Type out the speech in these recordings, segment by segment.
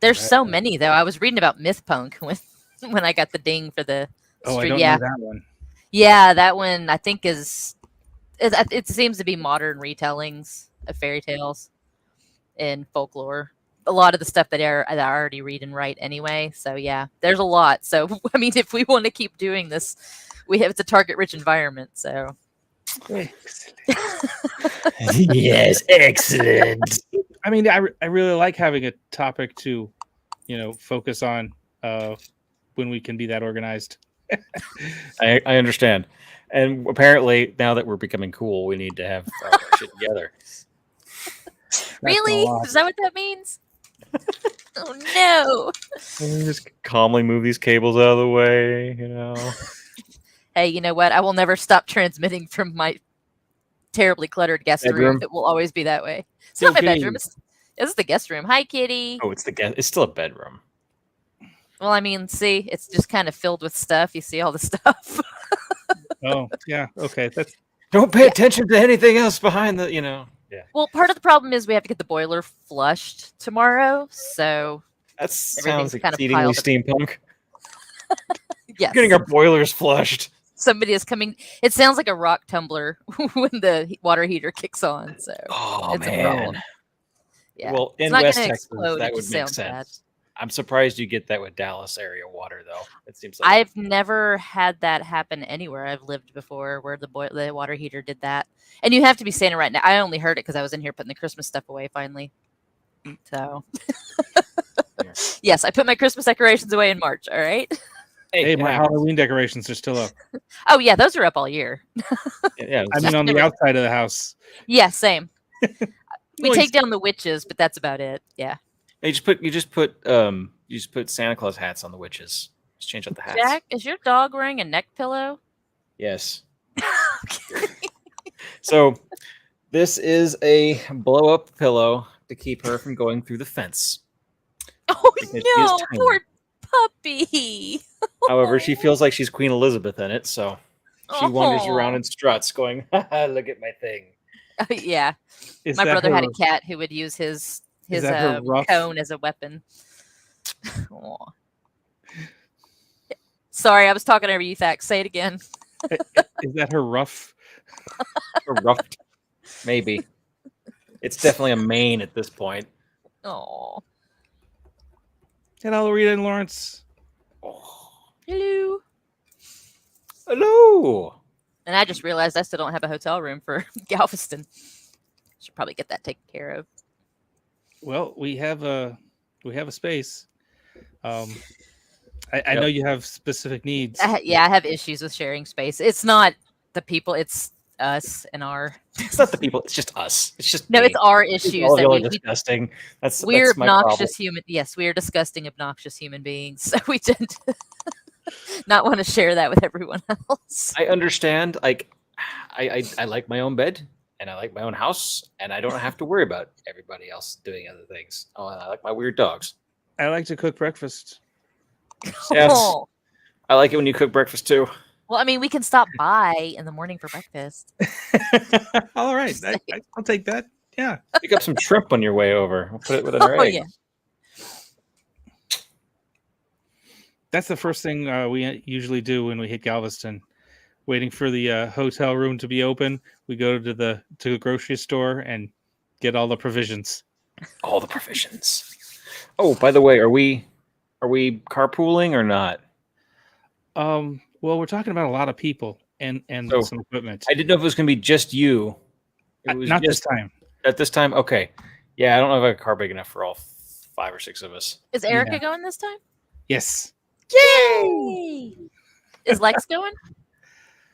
There's so many though. I was reading about Mythpunk when I got the ding for the I stream. don't know that one. Yeah, that one I think is it seems to be modern retellings of fairy tales and folklore. A lot of the stuff that I already read and write anyway. So yeah, there's a lot. So I mean, if we want to keep doing this, it's a target-rich environment. So Yes, excellent. I mean, I really like having a topic to, focus on when we can be that organized. I understand. And apparently, now that we're becoming cool, we need to have our shit together. Really? Is that what that means? Oh no! Just calmly move these cables out of the way, Hey, you know what? I will never stop transmitting from my terribly cluttered guest room. It will always be that way. It's not my bedroom. This is the guest room. Hi, kitty. Oh, it's still a bedroom. Well, I mean, see, it's just kind of filled with stuff. You see all the stuff. Oh, yeah. Okay. Don't pay attention to anything else behind the, Yeah. Well, part of the problem is we have to get the boiler flushed tomorrow, so that sounds exceedingly steampunk. Yes. Getting our boilers flushed. Somebody is coming. It sounds like a rock tumbler when the water heater kicks on. So it's a problem. Yeah. Well, in West Texas, that would make sense. Bad. I'm surprised you get that with Dallas area water, though. It seems like I've never had that happen anywhere I've lived before, where the water heater did that. And you have to be saying it right now. I only heard it because I was in here putting the Christmas stuff away finally. So, yes, I put my Christmas decorations away in March. All right. Hey, my Halloween decorations are still up. Oh yeah, those are up all year. Yeah, I mean on the outside of the house. Yeah, same. We take down the witches, but that's about it. Yeah. You just put Santa Claus hats on the witches. Just change out the hats. Jack, is your dog wearing a neck pillow? Yes. So this is a blow up pillow to keep her from going through the fence. Oh no, poor puppy. However, she feels like she's Queen Elizabeth in it, so she wanders around and struts, going, "Look at my thing." Yeah, my brother had a cat who would use his cone as a weapon. Sorry, I was talking over you, Thax. Say it again. Is that her ruff? Her ruffed? Maybe. It's definitely a mane at this point. Oh. Hello, Rita and Lawrence. Oh. Hello. Hello. And I just realized I still don't have a hotel room for Galveston. Should probably get that taken care of. Well, we have a space. I know you have specific needs. I have issues with sharing space. It's not the people; it's us and our. It's not the people; it's just us. It's just it's our issues that we're disgusting. We're that's obnoxious human. Yes, we are disgusting, obnoxious human beings. So we tend to not want to share that with everyone else. I understand. Like, I like my own bed. And I like my own house, and I don't have to worry about everybody else doing other things. Oh, I like my weird dogs. I like to cook breakfast. Yes. I like it when you cook breakfast, too. Well, I mean, we can stop by in the morning for breakfast. All right. I'll take that. Yeah. Pick up some shrimp on your way over. We'll put it with our egg. Yeah. That's the first thing we usually do when we hit Galveston. Waiting for the hotel room to be open, we go to the grocery store and get all the provisions. All the provisions. Oh, by the way, are we carpooling or not? Well, we're talking about a lot of people and some equipment. I didn't know if it was going to be just you. It was not this time. At this time, okay. Yeah, I don't know if I have a car big enough for all 5 or 6 of us. Is Erica going this time? Yes. Yay! Is Lex going?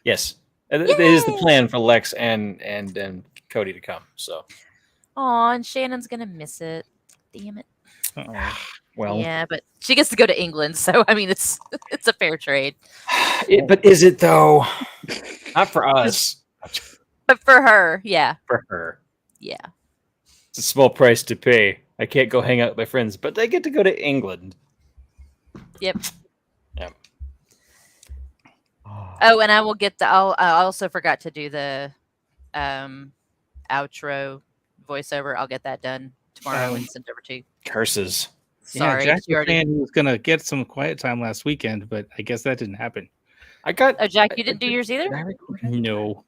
Yes, it is the plan for Lex and Cody to come. So, aw, and Shannon's gonna miss it. Damn it. Well, yeah, but she gets to go to England, so I mean, it's a fair trade. But is it though? Not for us, but for her, yeah. For her, yeah. It's a small price to pay. I can't go hang out with my friends, but I get to go to England. Yep. Yep. Oh, and I will get I also forgot to do the outro voiceover. I'll get that done tomorrow and sent over to you. Curses. Sorry, Jack you was already. saying he was gonna get some quiet time last weekend, but I guess that didn't happen. I got. Oh, Jack, you didn't do yours either. Did I record it? No.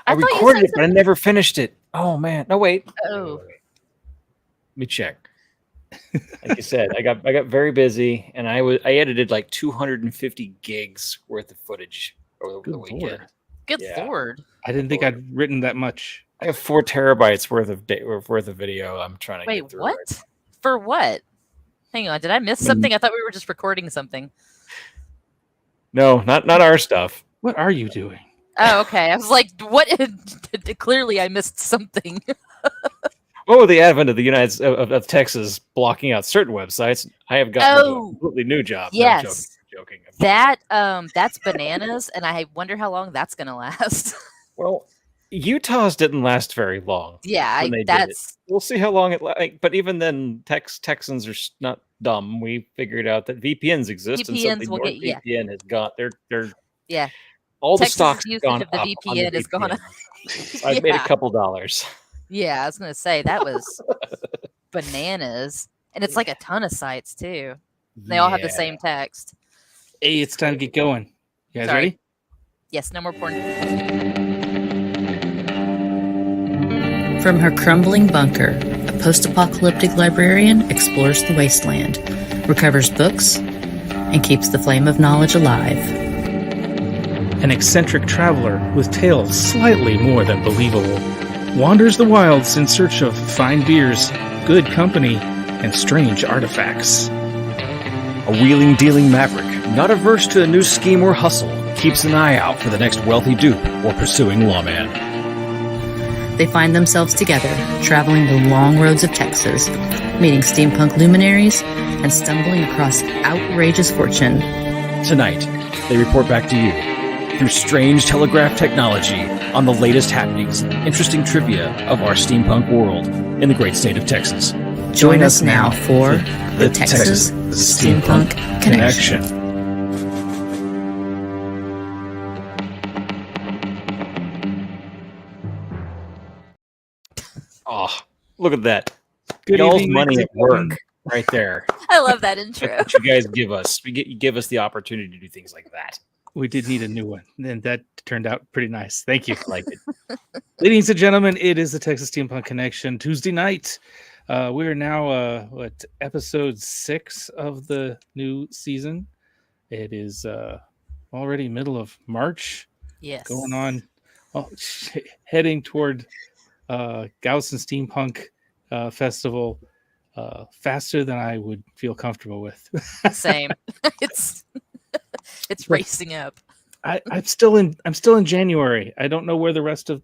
I thought you recorded said it, but I never finished it. Oh man! No, wait. Oh. Let me check. Like you said, I got very busy, and I edited like 250 gigs worth of footage over Good the weekend. Lord. Good Yeah. Lord. I didn't think I'd written that much. I have 4 terabytes worth of video. I'm trying to Wait, get through. what? Right. For what? Hang on, did I miss something? I thought we were just recording something. No, not our stuff. What are you doing? Oh, okay. I was like, what? Clearly, I missed something. Well, with the advent of the of Texas blocking out certain websites, I have gotten into a completely new job. Yes. No, joking. That's bananas, and I wonder how long that's gonna last. Well, Utah's didn't last very long. Yeah, when they did it. We'll see how long it lasts. But even then, Texans are not dumb. We figured out that VPNs exist, and VPNs will get VPN has got they're yeah. all Texas' the stocks have usage gone of the up on the VPN has gone up. I've made a Yeah. couple dollars. Yeah, I was gonna say that was bananas, and it's like a ton of sites too. They all have the same text. Hey, it's time to get going. You guys Sorry. ready? Yes, no more porn. From her crumbling bunker, a post-apocalyptic librarian explores the wasteland, recovers books, and keeps the flame of knowledge alive. An eccentric traveler with tales slightly more than believable wanders the wilds in search of fine beers, good company, and strange artifacts. A wheeling-dealing maverick, not averse to a new scheme or hustle, keeps an eye out for the next wealthy dupe or pursuing lawman. They find themselves together, traveling the long roads of Texas, meeting steampunk luminaries, and stumbling across outrageous fortune. Tonight, they report back to you through strange telegraph technology on the latest happenings and interesting trivia of our steampunk world in the great state of Texas. Join us now for the Texas Steampunk Connection. Oh, look at that. Good Y'all's evening, money ladies at and work gentlemen. right there. I love that intro. What you guys give us. You give us the opportunity to do things like that. We did need a new one, and that turned out pretty nice. Thank you. I like it. Ladies and gentlemen, it is the Texas Steampunk Connection Tuesday night. We are now episode 6 of the new season. It is already middle of March. Yes. Going on, heading toward Galveston Steampunk Festival faster than I would feel comfortable with. Same. it's racing up. I'm still in January. I don't know where the rest of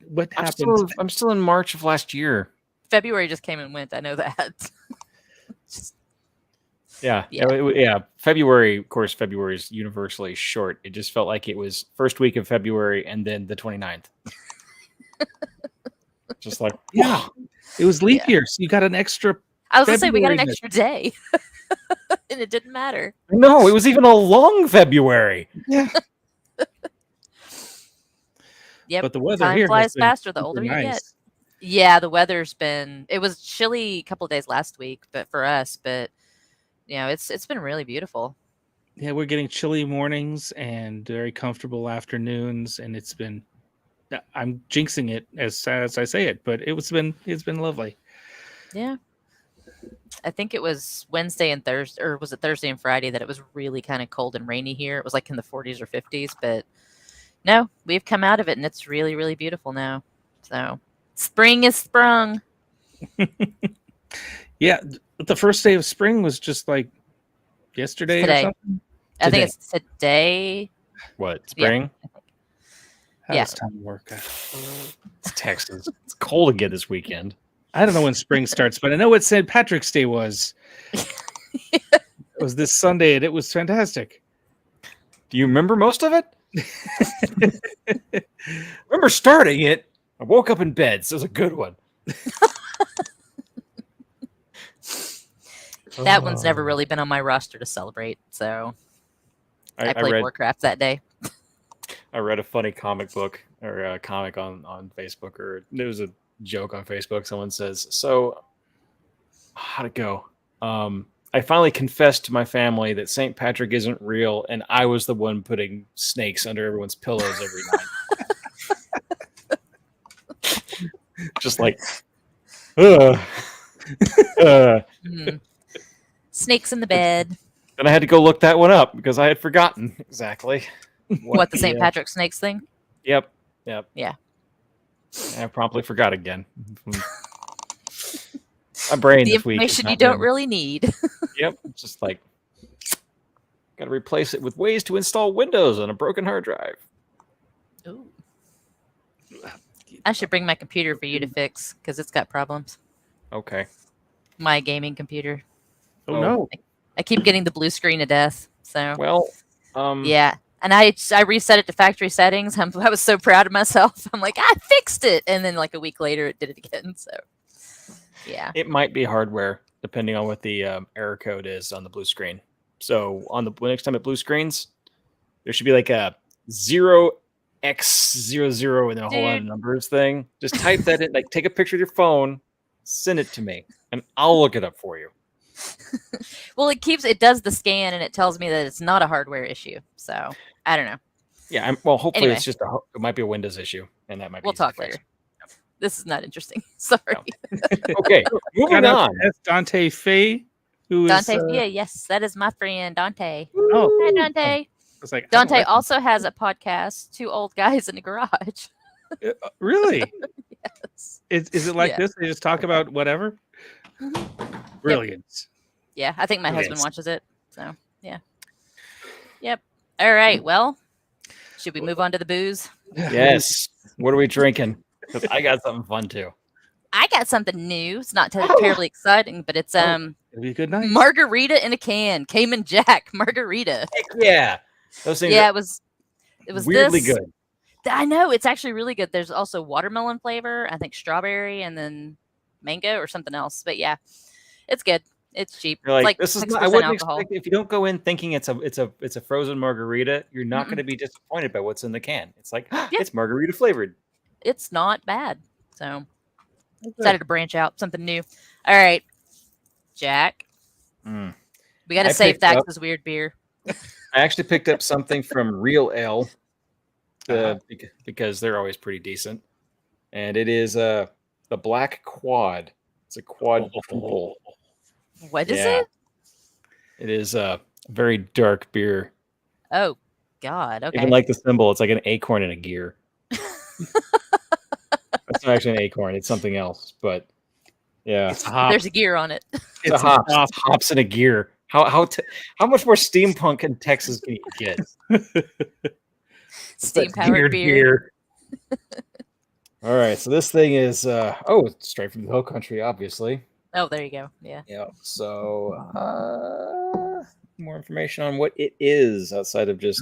what happened. I'm still in March of last year. February just came and went. I know that. Yeah. February, of course, February is universally short. It just felt like it was first week of February and then the 29th. Just like, Yeah, it was leap year, so you got an extra. I was gonna say we got an February extra day, and it didn't matter. no, it was even a long February. Yeah, Yep. but the weather Time here flies has been faster the super older you nice. get. Yeah, the weather's been. It was chilly a couple of days last week, but for us, it's been really beautiful. Yeah, we're getting chilly mornings and very comfortable afternoons, and it's been. I'm jinxing it as sad as I say it, but it's been lovely. Yeah. I think it was Wednesday and Thursday, or was it Thursday and Friday that it was really kind of cold and rainy here. It was like in the 40s or 50s, but no, we've come out of it and it's really, really beautiful now. So spring is sprung. Yeah, the first day of spring was just like yesterday Today. or something. I think it's today. What, spring? How Yeah. does time work? It's Texas. It's cold again this weekend. I don't know when spring starts, but I know what St. Patrick's Day was. It was this Sunday, and it was fantastic. Do you remember most of it? Remember starting it. I woke up in bed, so it was a good one. That one's never really been on my roster to celebrate. So I played Warcraft that day. I read a funny comic book or a comic on Facebook, or it was a joke on Facebook. Someone says, "So, how'd it go? I finally confessed to my family that St. Patrick isn't real, and I was the one putting snakes under everyone's pillows every night. Just like, ugh. Hmm. Snakes in the bed. And I had to go look that one up because I had forgotten exactly What, the St. Patrick snakes thing? Yep. Yeah. I promptly forgot again. My brain The this week. information you don't really need. Yep. It's just like, got to replace it with ways to install Windows on a broken hard drive. Ooh. I should bring my computer for you to fix because it's got problems. Okay. My gaming computer. Oh no. I keep getting the blue screen of death. So Well, yeah. And I reset it to factory settings. I was so proud of myself. I'm like, I fixed it. And then like a week later, it did it again. So yeah. it might be hardware depending on what the error code is on the blue screen. So on the next time it blue screens, there should be like a 0x00 and a whole lot of numbers thing. Just type that in, like take a picture of your phone, send it to me, and I'll look it up for you. Well, it does the scan and it tells me that it's not a hardware issue. So I don't know. Yeah, hopefully Anyway. it's just it might be a Windows issue, and that might be We'll easy to talk fix. later. This is not interesting. Sorry. Okay, moving Shout out on. to S. Dante Faye, who is Dante, yeah, yes, that is my friend Dante. oh, Hi, Dante. it's like I don't Dante like- also has a podcast, Two Old Guys in a Garage. really. Yes. Is it like Yeah. this? They just talk about whatever. Brilliant. Yeah, I think my husband Yes. watches it. So yeah. Yep. All right. Well, should we move on to the booze? Yes. What are we drinking? Because I got something fun too. I got something new. It's not terribly exciting, but it's It'll be a good night. margarita in a can. Cayman Jack margarita. Heck yeah. Those things Yeah, are it was weirdly this. good. I know, it's actually really good. There's also watermelon flavor, I think strawberry, and then mango or something else. But yeah, it's good. It's cheap. You're It's like, like this is 6% not, I wouldn't alcohol. expect if you don't go in thinking it's a frozen margarita, you're not going to be disappointed by what's in the can. It's like it's margarita flavored. It's not bad. So decided to branch out, something new. All right, Jack. Mm. We got to I save picked that up- because weird beer. I actually picked up something from Real Ale because they're always pretty decent, and it is the Black Quad. It's a quadruple. What is Yeah. it? It is a very dark beer. Oh God. Okay. Even like the symbol, it's like an acorn in a gear. That's not actually an acorn; it's something else. But yeah, It's a hop. There's a gear on it. it's a hops. It's hops in a gear. How much more steampunk in Texas can you get? Steam That powered weird beer. All right, so this thing is it's straight from the Hill Country, obviously. Oh, there you go. Yeah. Yeah. So more information on what it is outside of just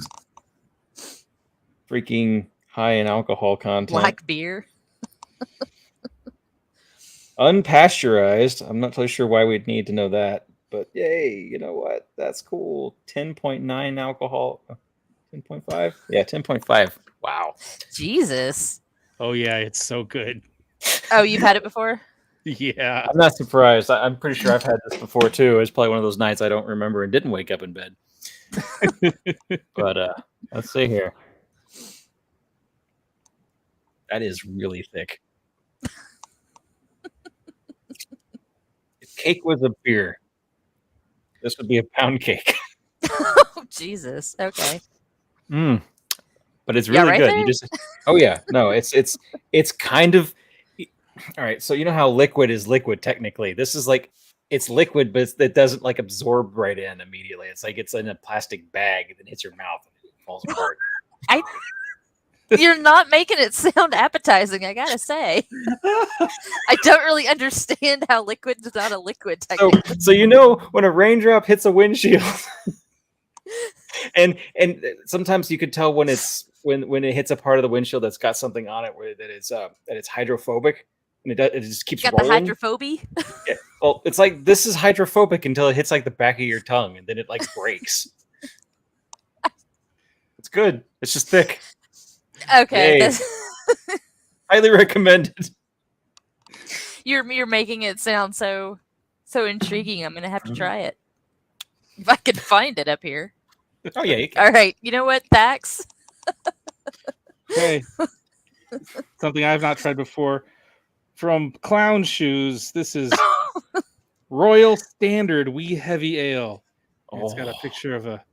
freaking high in alcohol content. Black beer. Unpasteurized. I'm not totally sure why we'd need to know that, but yay, you know what? That's cool. 10.9 alcohol. 10.5? Yeah, 10.5. Wow. Jesus. Oh yeah, it's so good. Oh, you've had it before? Yeah. I'm not surprised. I'm pretty sure I've had this before too. It's probably one of those nights I don't remember and didn't wake up in bed. But let's see here. That is really thick. If cake was a beer, this would be a pound cake. Oh, Jesus. Okay. But it's Yeah, really right good. there? You just no, it's kind of all right. So you know how liquid is liquid technically. This is like it's liquid, but it doesn't like absorb right in immediately. It's like it's in a plastic bag that hits your mouth and it falls apart. You're not making it sound appetizing, I gotta say. I don't really understand how liquid is not a liquid technically. So you know when a raindrop hits a windshield, and sometimes you could tell when it's when it hits a part of the windshield that's got something on it where that it's hydrophobic and it just keeps Got rolling. the hydrophobia? Yeah. Well, it's like this is hydrophobic until it hits like the back of your tongue and then it like breaks. It's good. It's just thick. Okay. Yay. Highly recommended. You're making it sound so So intriguing. I'm gonna have to try it if I can find it up here. Oh yeah, you can. All right. You know what, Thax? Okay. Something I've not tried before. From Clown Shoes, this is Royal Standard Wee Heavy Ale. It's got a picture of a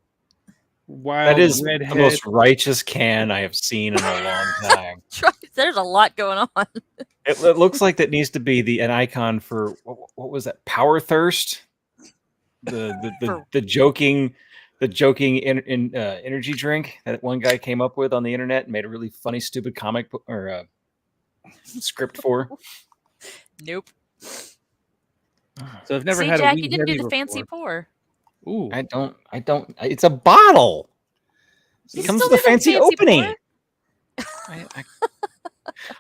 wild That is redhead. the most righteous can I have seen in a long time. There's a lot going on. It looks like that needs to be an icon for what was that? Power Thirst, the joking energy drink that one guy came up with on the internet and made a really funny, stupid comic book or script for. Nope. So I've never See, had Jack, a Wee you didn't do Heavy the fancy before. pour. Ooh, I don't. It's a bottle. You It comes still with a did the fancy fancy opening.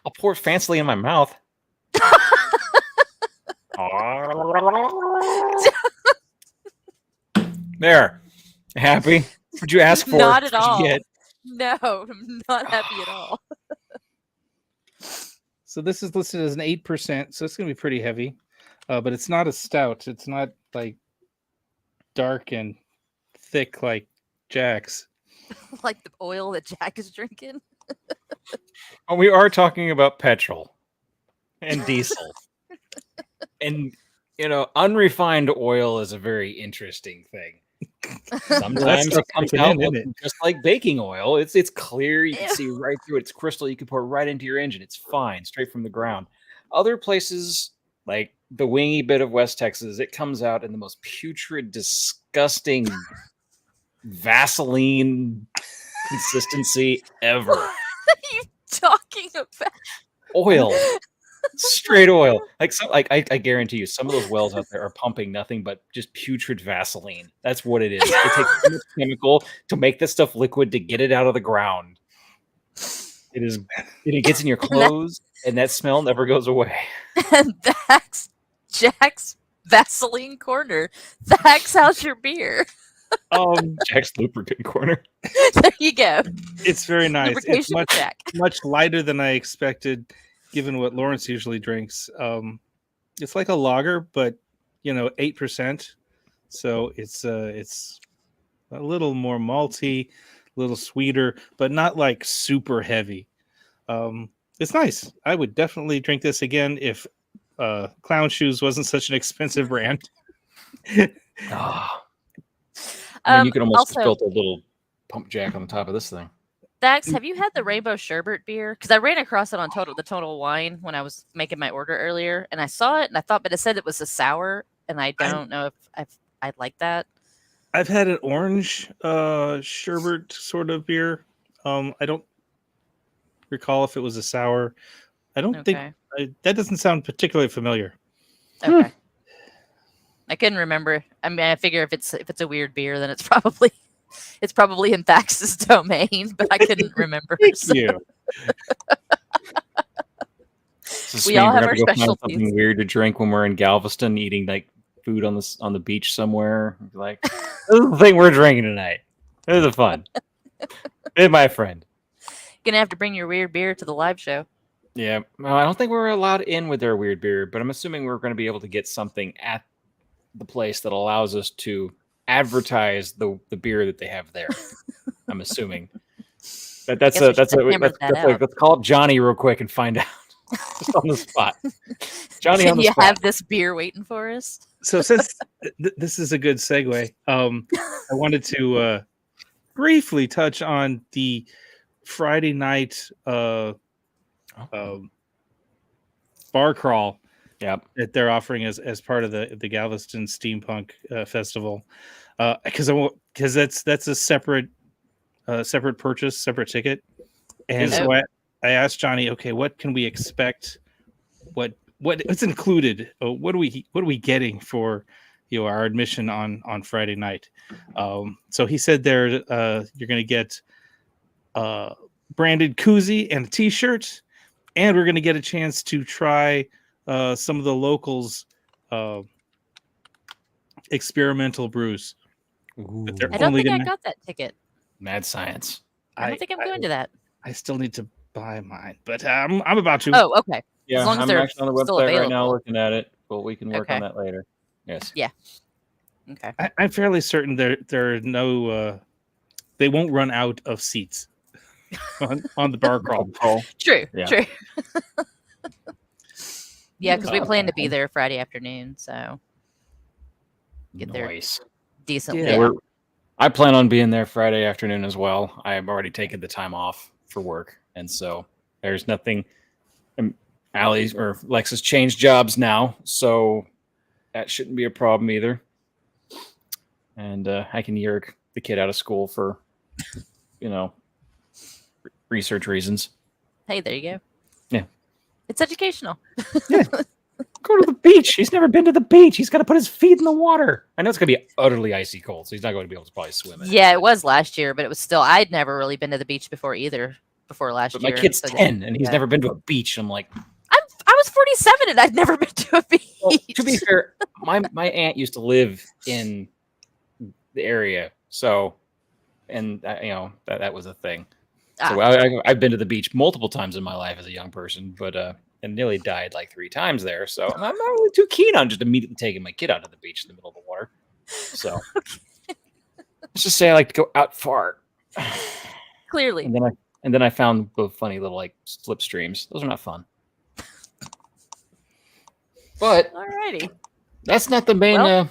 I'll pour it fancily in my mouth. There. Happy? What'd you ask for? Not at What'd you all. get? No, I'm not happy at all. so this is listed as an 8%, so it's going to be pretty heavy. But it's not a stout. It's not like dark and thick like Jack's. Like the oil that Jack is drinking. Well, we are talking about petrol and diesel. And, unrefined oil is a very interesting thing. Sometimes it comes out just like baking oil. It's clear. You can see right through it. It's crystal. You can pour right into your engine. It's fine, straight from the ground. Other places, like the wingy bit of West Texas, it comes out in the most putrid, disgusting Vaseline consistency ever. What are you talking about? Oil. Straight oil. I guarantee you, some of those wells out there are pumping nothing but just putrid Vaseline. That's what it is. It takes so much chemical to make this stuff liquid to get it out of the ground. It gets in your clothes, and that smell never goes away. And that's Jack's Vaseline corner. Thax, how's your beer? Jack's lubricant corner. There you go. It's very nice. It's Lubrication Jack. much lighter than I expected, given what Lawrence usually drinks. It's like a lager, but 8%. So it's a little more malty, a little sweeter, but not like super heavy. It's nice. I would definitely drink this again if Clown Shoes wasn't such an expensive brand. You could almost have built a little pump jack on the top of this thing. Thax, have you had the Rainbow Sherbet beer? Because I ran across it on the Total Wine when I was making my order earlier, and I saw it and I thought, but it said it was a sour, and I don't know if I'd like that. I've had an orange sherbet sort of beer. I don't recall if it was a sour. I don't think that doesn't sound particularly familiar. Okay. I couldn't remember. I mean, I figure if it's a weird beer, then it's probably in Thax's domain, but I couldn't remember. Thank you. We all have our specialties. Something weird to drink when we're in Galveston, eating like food on the beach somewhere. Like, this is the thing we're drinking tonight. This is fun. Hey, my friend. Gonna have to bring your weird beer to the live show. Yeah, well, I don't think we're allowed in with our weird beer, but I'm assuming we're going to be able to get something at the place that allows us to advertise the beer that they have there. I'm assuming let's call up Johnny real quick and find out just on the spot. Johnny, can you have this beer waiting for us? So since this is a good segue, I wanted to briefly touch on the Friday night bar crawl. Yep. That they're offering as part of the Galveston Steampunk Festival, because that's a separate purchase, separate ticket, and so I asked Johnny, okay, what can we expect? What's included? What are we getting for our admission on Friday night? So he said there you're going to get branded koozie and a T-shirt, and we're going to get a chance to try some of the locals' experimental brews. I don't think I got that ticket. Mad science. I don't think I'm going to that. I still need to buy mine, but I'm about to. Oh, okay. Yeah, as long as I'm they're actually on the still website available. right now looking at it, but we can work on that later. Yes. Okay. I'm fairly certain there are no. They won't run out of seats on the bar crawl. True. Yeah. True. Yeah, because we Oh, plan to be there Friday afternoon, so get there Nice. decently. Yeah. Yeah, I plan on being there Friday afternoon as well. I have already taken the time off for work, and so there's nothing. Allie's or Lexus changed jobs now, so that shouldn't be a problem either. And I can yerk the kid out of school for, research reasons. Hey, there you go. Yeah. It's educational. Go to the beach. He's never been to the beach. He's got to put his feet in the water. I know it's going to be utterly icy cold, so he's not going to be able to probably swim in it. Yeah, it was last year, but it was still. I'd never really been to the beach before either. Before last But year. my kid's so 10, and he's yeah. never been to a beach. I'm like, I was 47 and I'd never been to a beach. well, to be fair, my aunt used to live in the area, so, and that was a thing. So I've been to the beach multiple times in my life as a young person, but and nearly died like 3 times there. So I'm not really too keen on just immediately taking my kid out of the beach in the middle of the water. So let's just say I like to go out far. Clearly. And then I found the funny little like slipstreams. Those are not fun. But Alrighty. that's not the main. Well,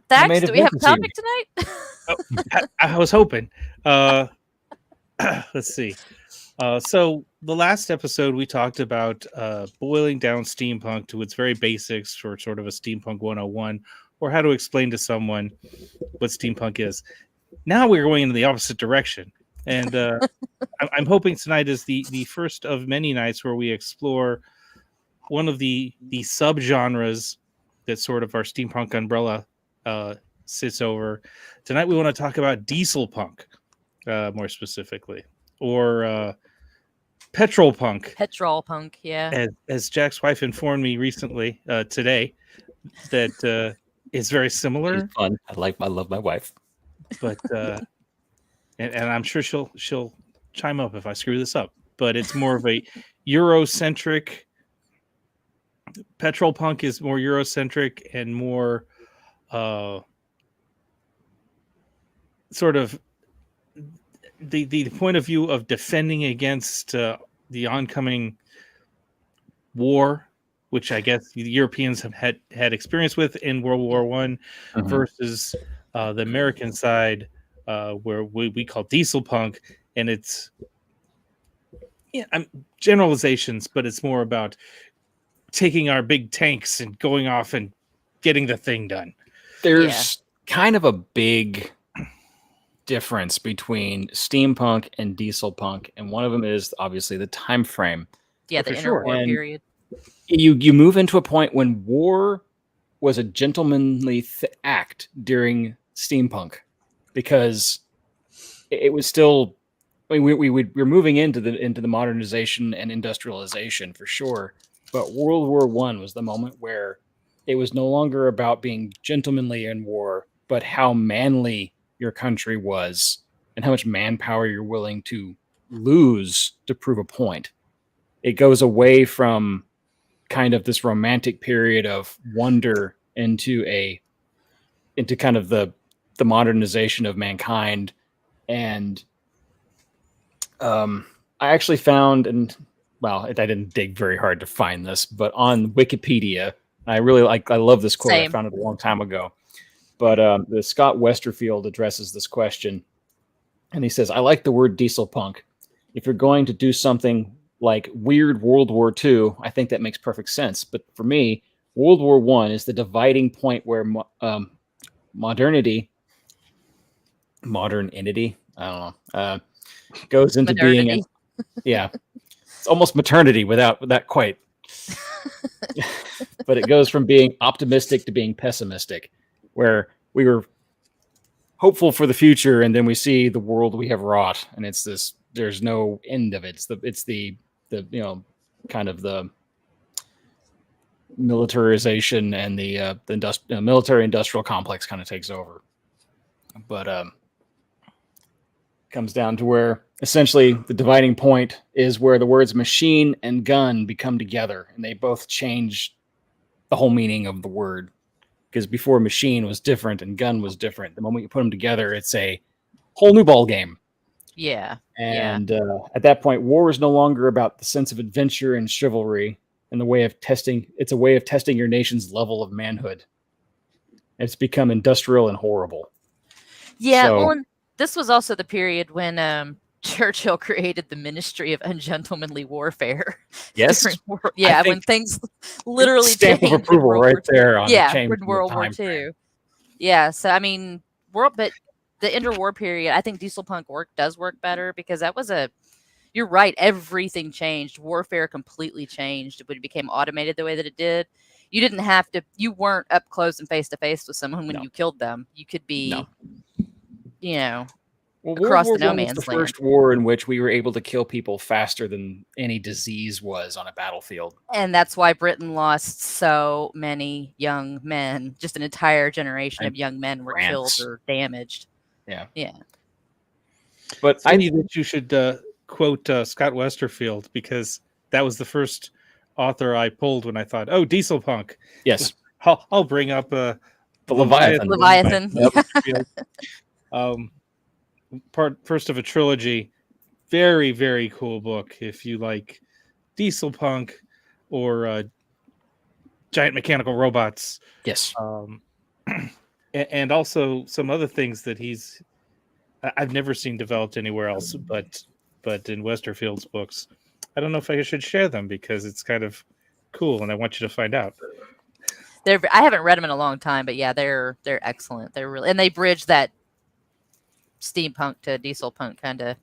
Dax, main do we have a event topic tonight? I was hoping. Let's see. So the last episode we talked about boiling down steampunk to its very basics for sort of a steampunk 101, or how to explain to someone what steampunk is. Now we're going in the opposite direction, and I'm hoping tonight is the first of many nights where we explore one of the subgenres that sort of our steampunk umbrella sits over. Tonight we want to talk about Dieselpunk, more specifically, or Petrolpunk. Petrolpunk, yeah. As Jack's wife informed me recently, today, that it's very similar. She's fun. I love my wife, but and I'm sure she'll chime up if I screw this up. But it's more of a Eurocentric. Petrolpunk is more Eurocentric and more sort of the point of view of defending against the oncoming war, which I guess the Europeans have had experience with in World War I, versus the American side, where we call Dieselpunk, and it's generalizations, but it's more about taking our big tanks and going off and getting the thing done. There's kind of a big difference between steampunk and dieselpunk, and one of them is obviously the time frame. Yeah, the interwar period. You move into a point when war was a gentlemanly act during steampunk, because it was still. I mean, we're moving into the modernization and industrialization for sure. But World War I was the moment where it was no longer about being gentlemanly in war, but how manly your country was and how much manpower you're willing to lose to prove a point. It goes away from kind of this romantic period of wonder into kind of the modernization of mankind. And I actually found, and well, I didn't dig very hard to find this, but on Wikipedia, I love this quote. Same. I found it a long time ago. But the Scott Westerfield addresses this question, and he says, "I like the word dieselpunk. If you're going to do something like weird World War II, I think that makes perfect sense. But for me, World War I is the dividing point where modernity, I don't know, goes into Modernity. being, it's almost maternity without that quite. But it goes from being optimistic to being pessimistic, where we were hopeful for the future, and then we see the world we have wrought, and it's this. There's no end of it. It's the kind of the militarization and the military industrial complex kind of takes over. But comes down to where essentially the dividing point is where the words machine and gun become together, and they both change the whole meaning of the word because before machine was different and gun was different. The moment you put them together, it's a whole new ball game. Yeah. And at that point, war is no longer about the sense of adventure and chivalry and the way of testing. It's a way of testing your nation's level of manhood. It's become industrial and horrible. Yeah. So- Well, and this was also the period when Churchill created the Ministry of Ungentlemanly Warfare. Yes. When things literally stamp of changed in approval World right War II. there on the Yeah, change in in the World War time frame. II. Yeah, so I mean, but the interwar period, I think Dieselpunk does work better because that was you're right, everything changed. Warfare completely changed when it became automated the way that it did. You didn't have to, you weren't up close and face to face with someone when No. you killed them. You could be, Well, across World the War no I was the man's land. first war in which we were able to kill people faster than any disease was on a battlefield. And that's why Britain lost so many young men. Just an entire generation And of young men were France. killed or damaged. Yeah. Yeah. But It's funny that you should quote Scott Westerfield, because that was the first author I pulled when I thought, oh, Dieselpunk. yes, I'll bring up the Leviathan. Leviathan. by Westerfield. First of a trilogy. Very, very cool book if you like Dieselpunk or giant mechanical robots. Yes. And also some other things that I've never seen developed anywhere else, but in Westerfield's books. I don't know if I should share them because it's kind of cool, and I want you to find out. I haven't read them in a long time, but yeah, they're excellent. They're really, and they bridge that steampunk to dieselpunk kind of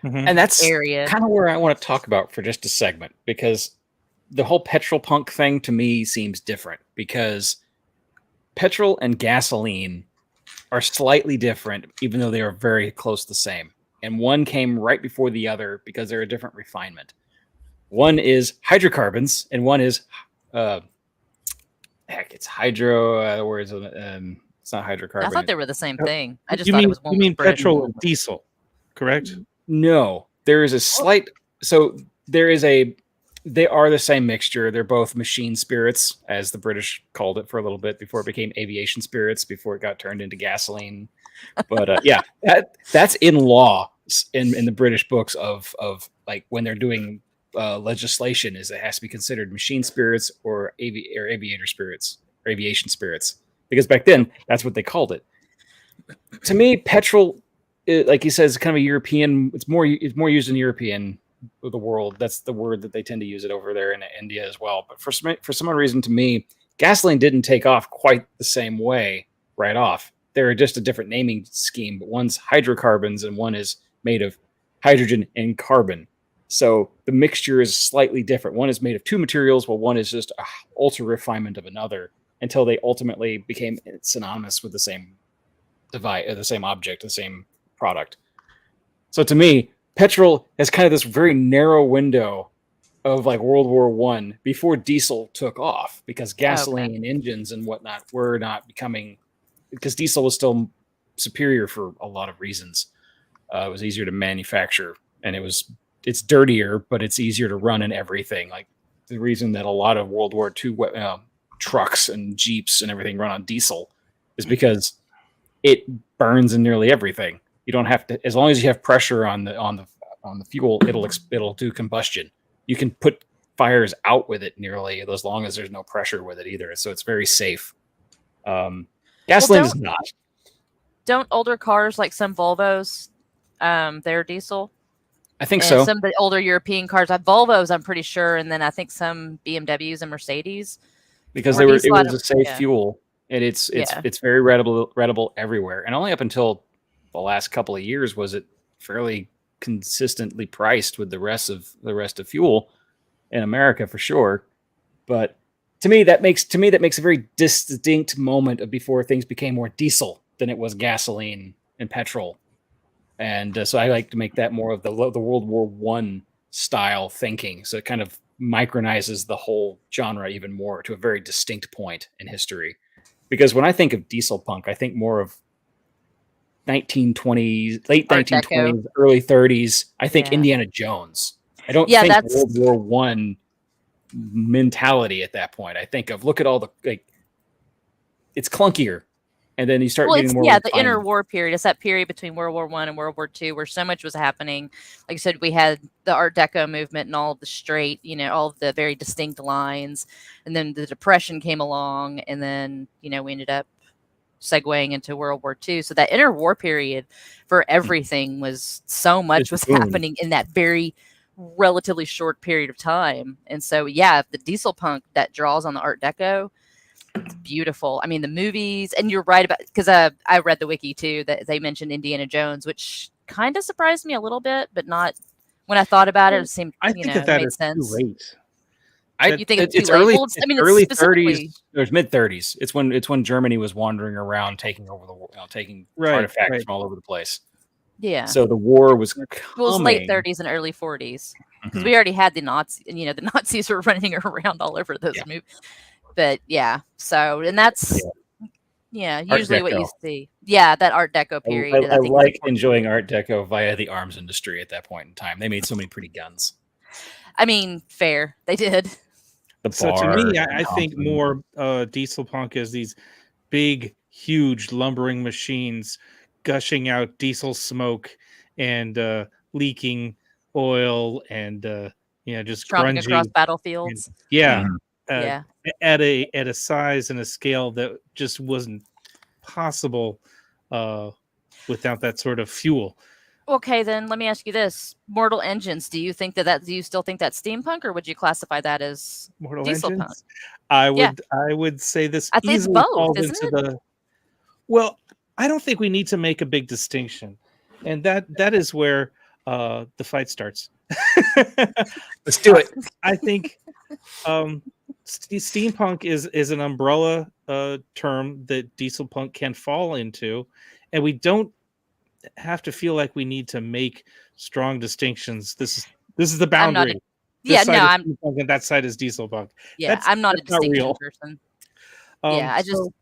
And that's area. kind of where I want to talk about for just a segment, because the whole Petrolpunk thing to me seems different, because petrol and gasoline are slightly different, even though they are very close to the same. And one came right before the other because they're a different refinement. One is hydrocarbons, and one is, it's hydro. Where is it? It's not hydrocarbon. I thought they were the same thing. I just You thought mean it was one. you was mean British and petrol one and was- diesel, correct? No, there is a slight. So there is a. They are the same mixture. They're both machine spirits, as the British called it for a little bit before it became aviation spirits, before it got turned into gasoline. But yeah, that's in law in the British books of like when they're doing legislation, is it has to be considered machine spirits or aviator spirits or aviation spirits, because back then that's what they called it. To me, petrol, like he says, kind of a European. It's more used in European the world. That's the word that they tend to use it over there in India as well. But for some reason, to me, gasoline didn't take off quite the same way right off. They're just a different naming scheme, but one's hydrocarbons and one is made of hydrogen and carbon. So the mixture is slightly different. One is made of two materials, while one is just a ultra refinement of another, until they ultimately became synonymous with the same device, the same object, the same product. So to me, petrol has kind of this very narrow window of like World War I before diesel took off, because gasoline engines and whatnot were not becoming, because diesel was still superior for a lot of reasons. It was easier to manufacture, and it's dirtier, but it's easier to run and everything. Like the reason that a lot of World War II trucks and Jeeps and everything run on diesel is because it burns in nearly everything. You don't have to, as long as you have pressure on the fuel, it'll do combustion. You can put fires out with it nearly, as long as there's no pressure with it either. So it's very safe. Gasoline is not. Don't older cars like some Volvos, they're diesel? I think And so. some of the older European cars, Volvos, I'm pretty sure, and then I think some BMWs and Mercedes. Because or it diesel, was a safe yeah. fuel, and it's very readable everywhere. And only up until the last couple of years was it fairly consistently priced with the rest of fuel in America, for sure. But to me, that makes a very distinct moment of before things became more diesel than it was gasoline and petrol. And so I like to make that more of the World War I style thinking. So it kind of micronizes the whole genre even more to a very distinct point in history. Because when I think of Dieselpunk, I think more of 1920s, late Art 1920s, early 30s. I think Yeah. Indiana Jones. I don't Yeah, think that's- World War I mentality at that point. I think of, look at all the, like, it's clunkier. And then you start Well, getting it's more the refined. interwar period. It's that period between World War I and World War II where so much was happening. Like I said, we had the Art Deco movement and all of the straight, all of the very distinct lines. And then the Depression came along, and then, we ended up segueing into World War II. So that interwar period for everything was so much was happening in that very relatively short period of time. And so, the Dieselpunk that draws on the Art Deco, it's beautiful. I mean, the movies, and you're right about, because I read the wiki too, that they mentioned Indiana Jones, which kind of surprised me a little bit, but not when I thought about it. It seemed, I think it that made is sense. too late. You think it's too late? early. Well, It's it's early specifically 30s. There's mid 30s. It's when Germany was wandering around, taking over the world, taking artifacts from all over the place. Yeah. So the war was coming. It was late 30s and early 40s because we already had the Nazis, and the Nazis were running around all over those movies. But so, and that's usually what you see. Yeah, that Art Deco period. I like enjoying Art Deco via the arms industry at that point in time. They made so many pretty guns. I mean, fair. They did. So to me, I think more Dieselpunk is these big, huge lumbering machines gushing out diesel smoke and leaking oil and just tromping grungy across battlefields. At a size and a scale that just wasn't possible without that sort of fuel. Okay, then let me ask you this: Mortal Engines. Do you think that do you still think that's steampunk, or would you classify that as Mortal Dieselpunk? Engines? I would say this. I think it's both, isn't it? Well, I don't think we need to make a big distinction, and that is where the fight starts. Let's do it. I think steampunk is an umbrella term that Dieselpunk can fall into, and we don't have to feel like we need to make strong distinctions. This is the boundary. I'm and that side is Dieselpunk. I'm not a distinction real person. So,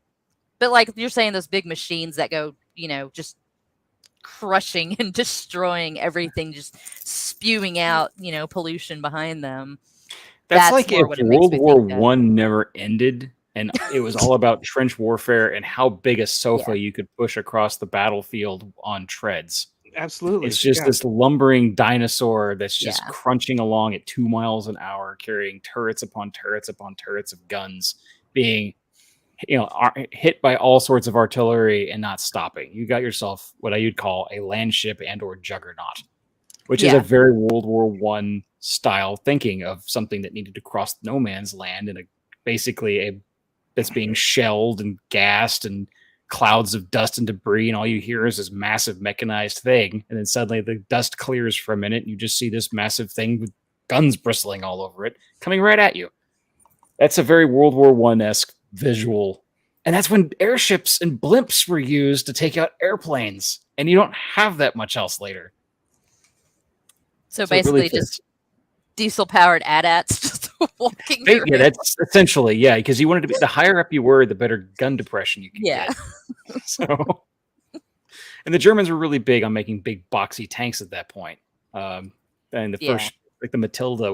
but like you're saying, those big machines that go, just crushing and destroying everything, just spewing out, pollution behind them. That's like if World War One never ended and it was all about trench warfare and how big a sofa you could push across the battlefield on treads. Absolutely. It's just this lumbering dinosaur that's just crunching along at 2 miles an hour, carrying turrets upon turrets upon turrets of guns, being hit by all sorts of artillery and not stopping. You got yourself what you'd call a land ship and or juggernaut, which is a very World War One style thinking of something that needed to cross no man's land in that's being shelled and gassed and clouds of dust and debris, and all you hear is this massive mechanized thing, and then suddenly the dust clears for a minute and you just see this massive thing with guns bristling all over it coming right at you. That's a very World War One-esque visual, and that's when airships and blimps were used to take out airplanes, and you don't have that much else later. So basically really just diesel-powered AT-ATs just walking around. Yeah, that's essentially, because you wanted to be, the higher up you were, the better gun depression you could get. So, and the Germans were really big on making big boxy tanks at that point. And the first, like the Matilda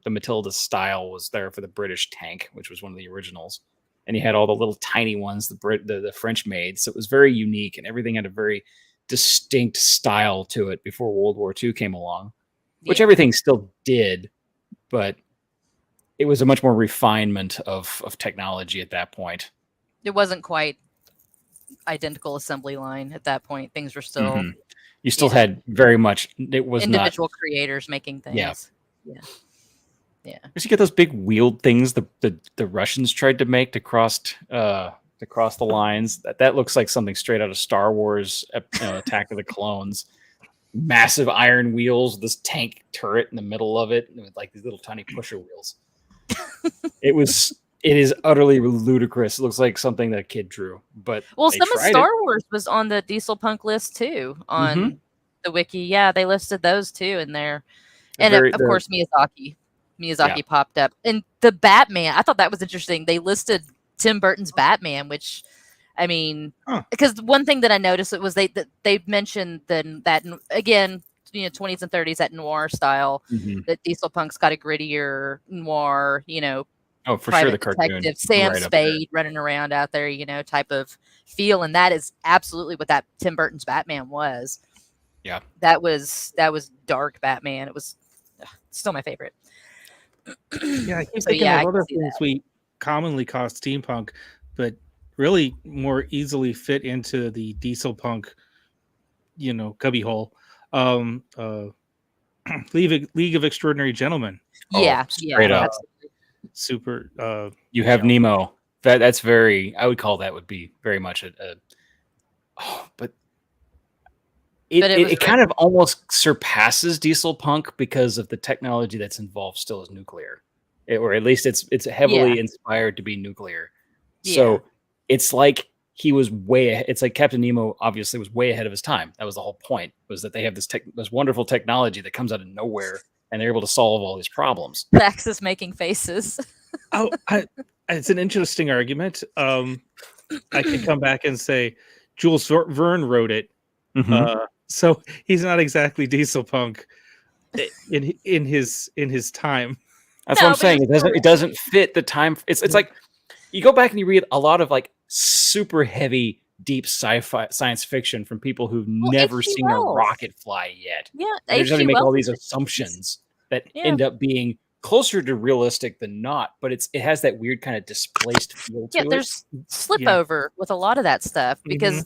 the Matilda style was there for the British tank, which was one of the originals. And you had all the little tiny ones, the French made. So it was very unique, and everything had a very distinct style to it before World War II came along. Which everything still did, but it was a much more refinement of technology at that point. It wasn't quite identical assembly line at that point. Things were still... You still had very much... It was individual creators making things. Yeah. You get those big wheeled things the Russians tried to make to cross the lines. That looks like something straight out of Star Wars Attack of the Clones. Massive iron wheels, this tank turret in the middle of it, with like these little tiny pusher wheels. It is utterly ludicrous. It looks like something that a kid drew. But some of Star Wars was on the Dieselpunk list too on the wiki. Yeah, they listed those too in there. And of course Miyazaki popped up. And the Batman, I thought that was interesting. They listed Tim Burton's Batman, which because one thing that I noticed was they mentioned that again, 20s and 30s, that noir style, that Dieselpunk's got a grittier noir, Oh, for sure, private the cartoon. detective, Sam right up there. Spade running around out there, type of feel, and that is absolutely what that Tim Burton's Batman was. Yeah. That was dark Batman. It was still my favorite. Yeah, I keep So, thinking yeah, I of can other see things we commonly call steampunk, but really more easily fit into the Dieselpunk, cubbyhole. League of Extraordinary Gentlemen. Yeah, straight up. absolutely. Super. You have Nemo. That's very. I would call that would be very much but it kind of almost surpasses Dieselpunk because of the technology that's involved still is nuclear, or at least it's heavily inspired to be nuclear. So it's like he was it's like Captain Nemo obviously was way ahead of his time. That was the whole point, was that they have this wonderful technology that comes out of nowhere and they're able to solve all these problems. Max is making faces. It's an interesting argument. I can come back and say Jules Verne wrote it. Mm-hmm. So he's not exactly Dieselpunk in his time. That's what I'm saying. It doesn't fit the time. It's like you go back and you read a lot of like super heavy, deep sci-fi science fiction from people who've never seen a rocket fly yet. Yeah, they're just going to make all these assumptions that end up being closer to realistic than not, but it has that weird kind of displaced feel to it. There's slip over with a lot of that stuff because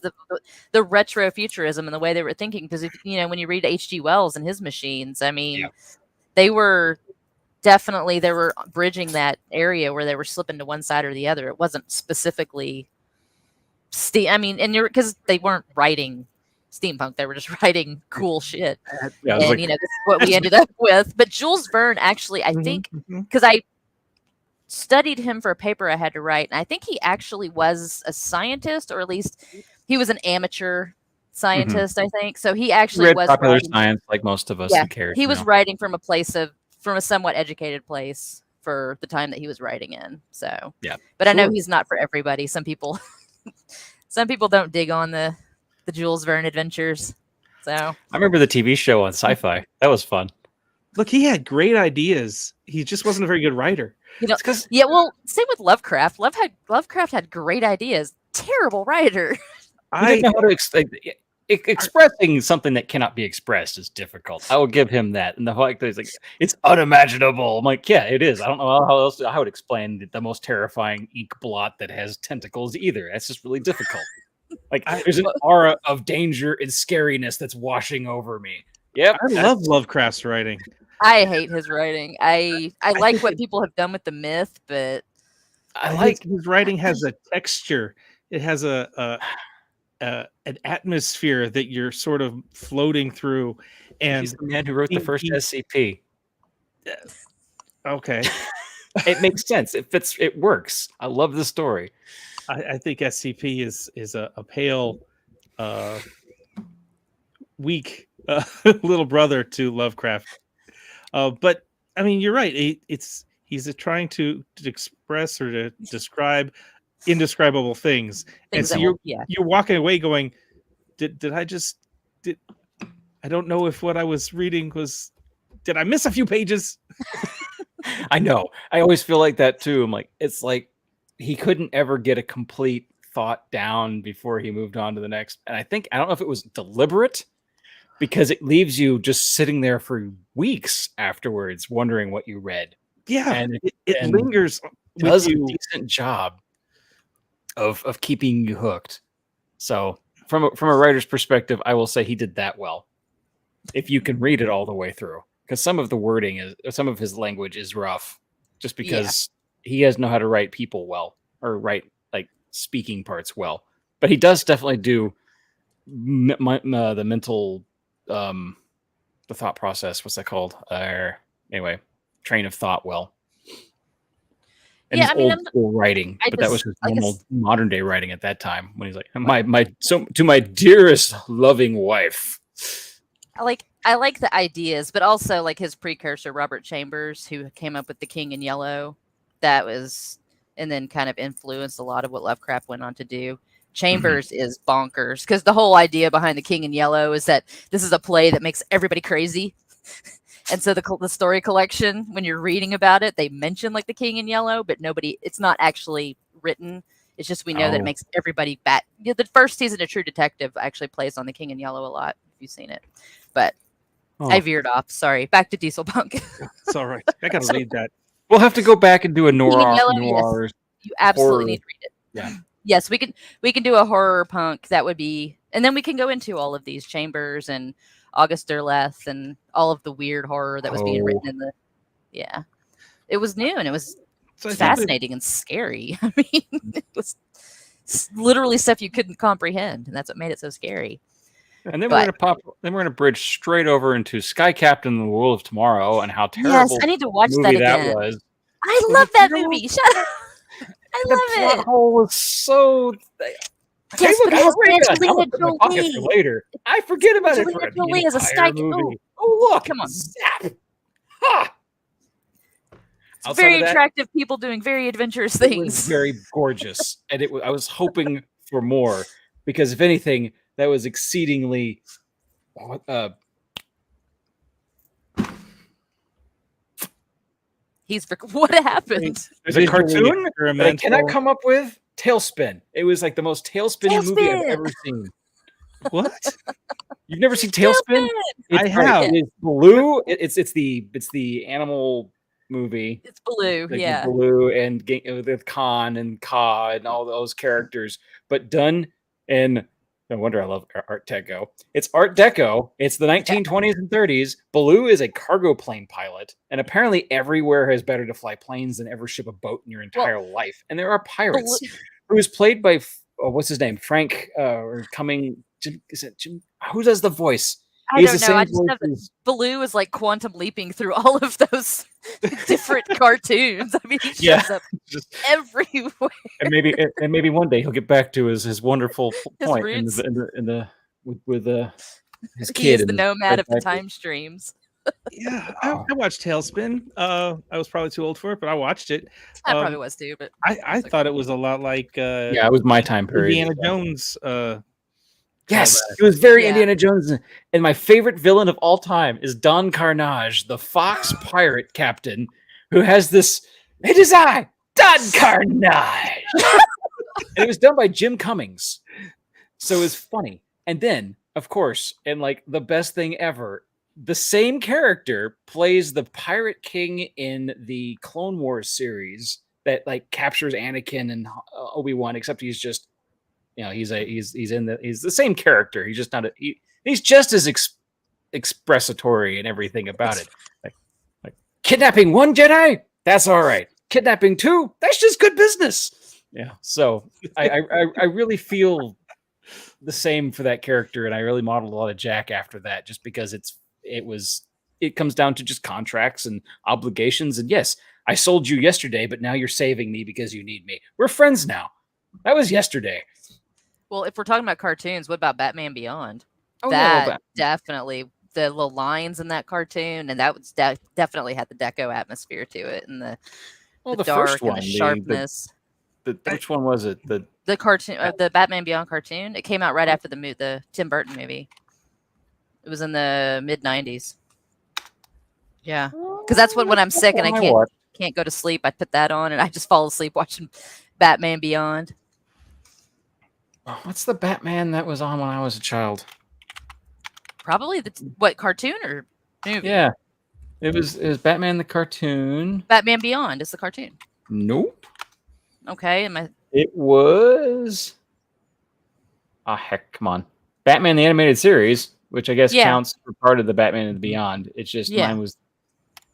the retro futurism and the way they were thinking. Because when you read H.G. Wells and his machines, I mean, they were bridging that area where they were slipping to one side or the other. It wasn't specifically because they weren't writing steampunk, they were just writing cool shit. And this is what we ended up with. But Jules Verne, actually, I think, because I studied him for a paper I had to write, and I think he actually was a scientist, or at least he was an amateur scientist, I think. So he actually was popular science, like most of us. Who cares? He was writing from a somewhat educated place for the time that he was writing in. So but I know he's not for everybody. Some people don't dig on the Jules Verne adventures. So I remember the TV show on Sci-Fi. That was fun. Look, he had great ideas. He just wasn't a very good writer. Same with Lovecraft. Lovecraft had great ideas. Terrible writer. I didn't know how to explain. Expressing something that cannot be expressed is difficult. I will give him that. And the fact that he's like, it's unimaginable. I'm like, yeah, it is. I don't know how else I would explain the most terrifying ink blot that has tentacles either. That's just really difficult. Like, there's an aura of danger and scariness that's washing over me. Yep. I love Lovecraft's writing. I hate his writing. I like what people have done with the myth, but I like his writing has a texture. It has an atmosphere that you're sort of floating through. And he's the man who wrote the first SCP. Okay. It makes sense. It fits. It works. I love the story. I think SCP is a pale, weak little brother to Lovecraft. But I mean, you're right. He's trying to express or to describe indescribable things, and so you're walking away going, "Did I don't know if what I was reading was. Did I miss a few pages?" I know. I always feel like that too. I'm like, it's like he couldn't ever get a complete thought down before he moved on to the next. And I don't know if it was deliberate, because it leaves you just sitting there for weeks afterwards wondering what you read. Yeah, and it lingers. Does a decent job of keeping you hooked. So from a writer's perspective, I will say he did that well. If you can read it all the way through, because some of the wording some of his language is rough, just because he doesn't know how to write people well, or write like speaking parts well. But he does definitely do the mental, the thought process. What's that called? Anyway, train of thought well. And his old school writing, but that was his normal modern day writing at that time, when he's like, to my dearest loving wife. I like the ideas, but also like his precursor, Robert Chambers, who came up with The King in Yellow. That was, and then kind of influenced a lot of what Lovecraft went on to do. Chambers is bonkers, because the whole idea behind The King in Yellow is that this is a play that makes everybody crazy. And so the story collection, when you're reading about it, they mention like the King in Yellow, but it's not actually written. It's just we know that it makes everybody bat. The first season of True Detective actually plays on the King in Yellow a lot, if you've seen it. But I veered off. Sorry. Back to Dieselpunk. It's all right. I got to read that. We'll have to go back and do a King in Yellow, noir. yes. You absolutely horror. need to read it. Yeah. Yes, we can do a horror punk. That would be, and then we can go into all of these Chambers and August Derleth and all of the weird horror that was being written in the. Yeah, it was new and it was fascinating and scary. I mean, it was literally stuff you couldn't comprehend, and that's what made it so scary. And then we're gonna bridge straight over into Sky Captain and the World of Tomorrow and how terrible. Yes, I need to watch that again. Was. I love that movie. Shut up. I love it. The plot hole was so. Yes, but it has Angelina Jolie. Later, I forget about it. Angelina Jolie as a Sky movie. Oh look! Come on, Zap! Ha! It's very attractive people doing very adventurous things. It was very gorgeous, and I was hoping for more because, if anything, that was exceedingly. What happened? There's a cartoon that I cannot come up with. Tailspin. It was like the most tailspin movie I've ever seen. What? You've never seen Tailspin? I have. It's Blue. It's the animal movie. It's Blue, yeah. Blue and with Khan and Ka and all those characters, but done in. No wonder I love Art Deco. It's Art Deco. It's the 1920s and 30s. Baloo is a cargo plane pilot, and apparently everywhere has better to fly planes than ever ship a boat in your entire life. And there are pirates. Who is played by what's his name? Frank or coming? Is it Jim? Who does the voice? I don't know. I just know that Baloo is like quantum leaping through all of those different cartoons. I mean, he shows up just everywhere. And maybe one day he'll get back to his wonderful point with his kid. He is the nomad of the time streams. Yeah, I watched Tailspin. I was probably too old for it, but I watched it. I probably was too, but I thought it was a lot like it was my time period. Indiana Jones. Yes, it was very Indiana Jones. And my favorite villain of all time is Don Carnage, the Fox pirate captain, who has this. It is I, Don Carnage. And it was done by Jim Cummings, so it was funny. And then, of course, and like the best thing ever, the same character plays the Pirate King in the Clone Wars series that like captures Anakin and Obi-Wan, except he's just. You know, he's the same character. He's just not he's just as expressatory and everything about it. Like kidnapping one Jedi, that's all right. Kidnapping two, that's just good business. Yeah. So I really feel the same for that character, and I really modeled a lot of Jack after that, just because it comes down to just contracts and obligations. And yes, I sold you yesterday, but now you're saving me because you need me. We're friends now. That was yesterday. Well, if we're talking about cartoons, what about Batman Beyond? Definitely the little lines in that cartoon, and that was definitely had the deco atmosphere to it, and the dark first one, and the sharpness. Which one was it? The cartoon, the Batman Beyond cartoon. It came out right after the Tim Burton movie. It was in the mid-90s. Yeah, because that's when I'm sick and I can't go to sleep, I put that on and I just fall asleep watching Batman Beyond. What's the Batman that was on when I was a child? Probably cartoon or movie? Yeah, it was Batman the cartoon. Batman Beyond is the cartoon. Nope. Okay, It was. Heck, come on, Batman the animated series, which I guess counts for part of the Batman and Beyond. It's just mine was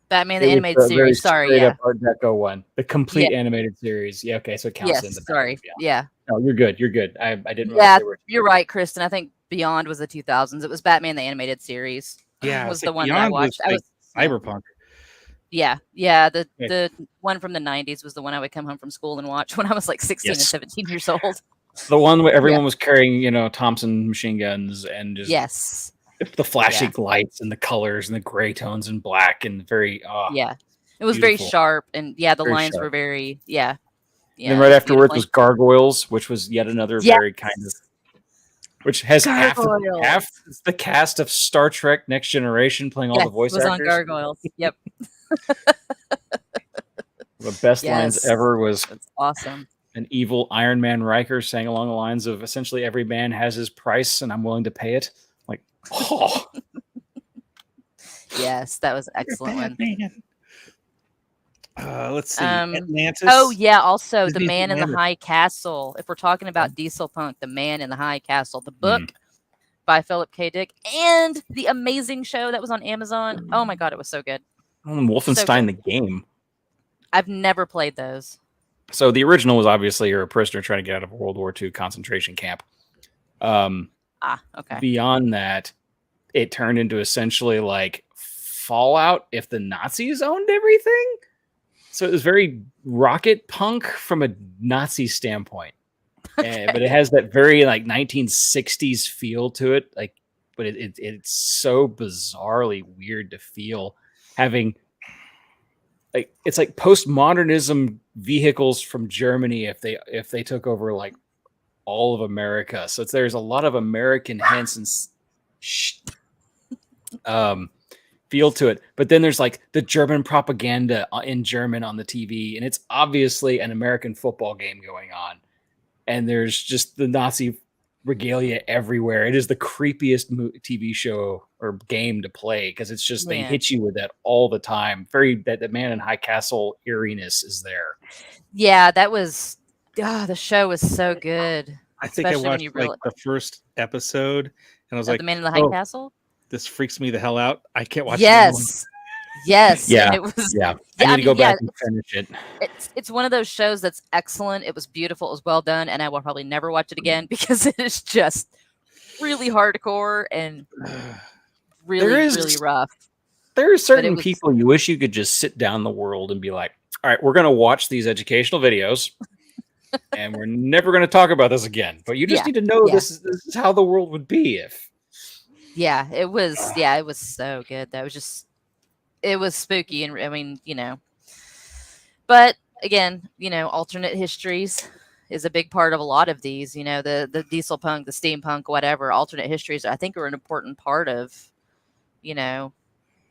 Batman the animated series. Sorry, Art Deco one, the complete animated series. Yeah, okay, so it counts. Yes, sorry. Yeah. No, you're good. You're good. I didn't. Yeah, you're right, Kristen. I think Beyond was the 2000s. It was Batman the animated series. Yeah, was the one that I watched. I was Cyberpunk. Yeah. The one from the 90s was the one I would come home from school and watch when I was like 16 and 17 years old. The one where everyone was carrying, Thompson machine guns and just the flashing lights and the colors and the gray tones and black and very it was beautiful. Very sharp and the very lines were very and then right afterwards was Gargoyles, which was yet another very kind of which has half Gargoyles. the cast of Star Trek Next Generation playing all Yes, the voice was on actors. Gargoyles. Yep. The best lines Yes. ever was That's awesome. an evil Iron Man Riker saying along the lines of essentially every man has his price and I'm willing to pay it. Like, oh, Yes, that was an excellent one. Batman. Let's see. Um, Atlantis. Oh yeah, also The Disney's Man in the Atlantis. High Castle. If we're talking about Dieselpunk, The Man in the High Castle, the book Mm. by Philip K. Dick, and the amazing show that was on Amazon. Oh my god, it was so good. Wolfenstein So the game. I've never played those. So the original was obviously you're a prisoner trying to get out of a World War II concentration camp. Okay. Beyond that, it turned into essentially like Fallout if the Nazis owned everything. So it was very rocket punk from a Nazi standpoint. But it has that very like 1960s feel to it. Like, but it's so bizarrely weird to feel having like it's like postmodernism vehicles from Germany if they took over like all of America. So there's a lot of American hints and feel to it. But then there's like the German propaganda in German on the TV, and it's obviously an American football game going on. And there's just the Nazi regalia everywhere. It is the creepiest TV show or game to play because it's just they hit you with that all the time. That Man in High Castle eeriness is there. Yeah, that was. The show was so good. I think I Especially when watched you like the first episode, and I was like, The Man in the High Castle. "This freaks me the hell out. I can't watch it anymore." Yes. Yeah. And it was. Yeah. I need to go back and finish it. It's one of those shows that's excellent. It was beautiful. It was well done, and I will probably never watch it again because it is just really hardcore and really rough. There are certain people you wish you could just sit down the world and be like, all right, we're going to watch these educational videos and we're never going to talk about this again. But you just need to know this is how the world would be if. Yeah, it was so good. That was just, it was spooky. And I mean, but again, alternate histories is a big part of a lot of these, the Dieselpunk, the Steampunk, whatever, alternate histories, I think are an important part of,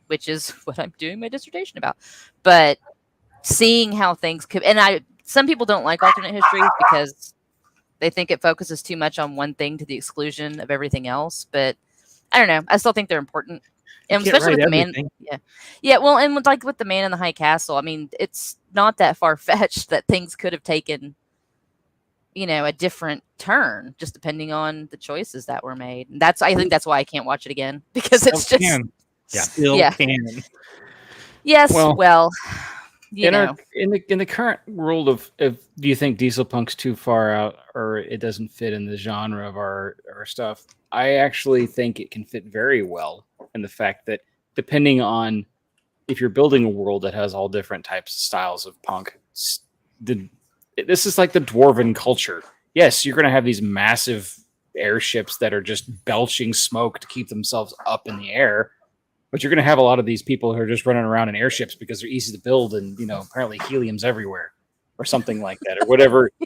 which is what I'm doing my dissertation about. But seeing how things could, and some people don't like alternate histories because they think it focuses too much on one thing to the exclusion of everything else. But I don't know. I still think they're important. And especially with the man. Yeah. Well, and with the Man in the High Castle, I mean, it's not that far fetched that things could have taken, a different turn just depending on the choices that were made. And I think that's why I can't watch it again because it's just can. Yes. Well, in the current world of do you think Dieselpunk's too far out or it doesn't fit in the genre of our stuff? I actually think it can fit very well in the fact that depending on if you're building a world that has all different types of styles of punk, this is like the dwarven culture. Yes, you're going to have these massive airships that are just belching smoke to keep themselves up in the air. But you're going to have a lot of these people who are just running around in airships because they're easy to build and, apparently helium's everywhere or something like that. Or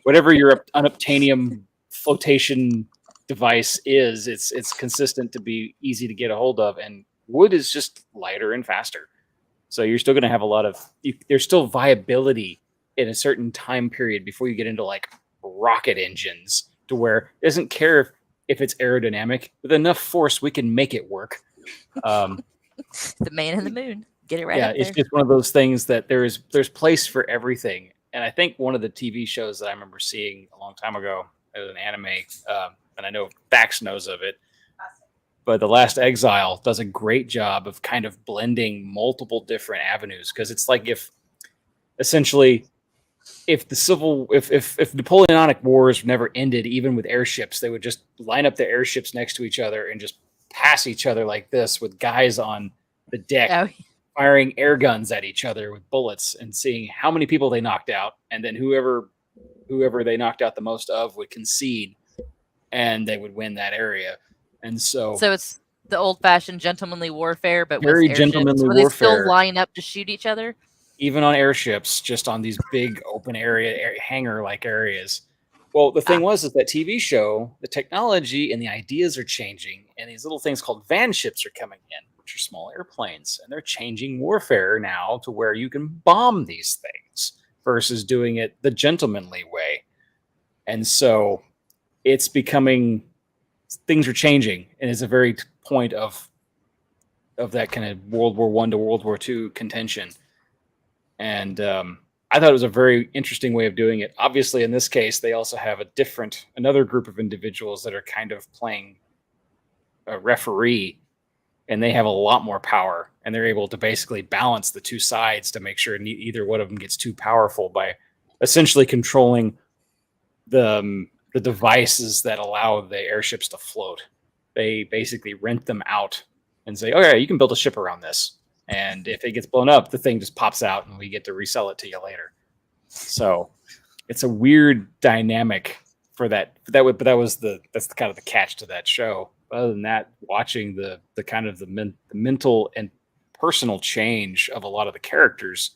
whatever your unobtainium flotation device is, it's consistent to be easy to get a hold of. And wood is just lighter and faster. So you're still going to have a lot of, there's still viability in a certain time period before you get into like rocket engines to where it doesn't care if it's aerodynamic. With enough force, we can make it work. The Man in the Moon. Get it right. Yeah, it's just one of those things that there's place for everything. And I think one of the TV shows that I remember seeing a long time ago as an anime, and I know Bax knows of it, but The Last Exile does a great job of kind of blending multiple different avenues because it's like if Napoleonic Wars never ended, even with airships, they would just line up the airships next to each other and just pass each other like this with guys on the deck firing air guns at each other with bullets and seeing how many people they knocked out. And then whoever they knocked out the most of would concede and they would win that area. And so it's the old-fashioned gentlemanly warfare, but very with gentlemanly warfare. They still warfare. line up to shoot each other, even on airships, just on these big open area hangar-like areas. Well, the thing is that TV show, the technology and the ideas are changing, and these little things called van ships are coming in, which are small airplanes, and they're changing warfare now to where you can bomb these things versus doing it the gentlemanly way. And so it's becoming, things are changing, and it's a very point of that kind of World War I to World War II contention. And I thought it was a very interesting way of doing it. Obviously, in this case, they also have another group of individuals that are kind of playing a referee, and they have a lot more power, and they're able to basically balance the two sides to make sure either one of them gets too powerful by essentially controlling the devices that allow the airships to float. They basically rent them out and say, "Oh yeah, you can build a ship around this." And if it gets blown up, the thing just pops out and we get to resell it to you later. So it's a weird dynamic for that. But that's the kind of the catch to that show. Other than that, watching the kind of the mental and personal change of a lot of the characters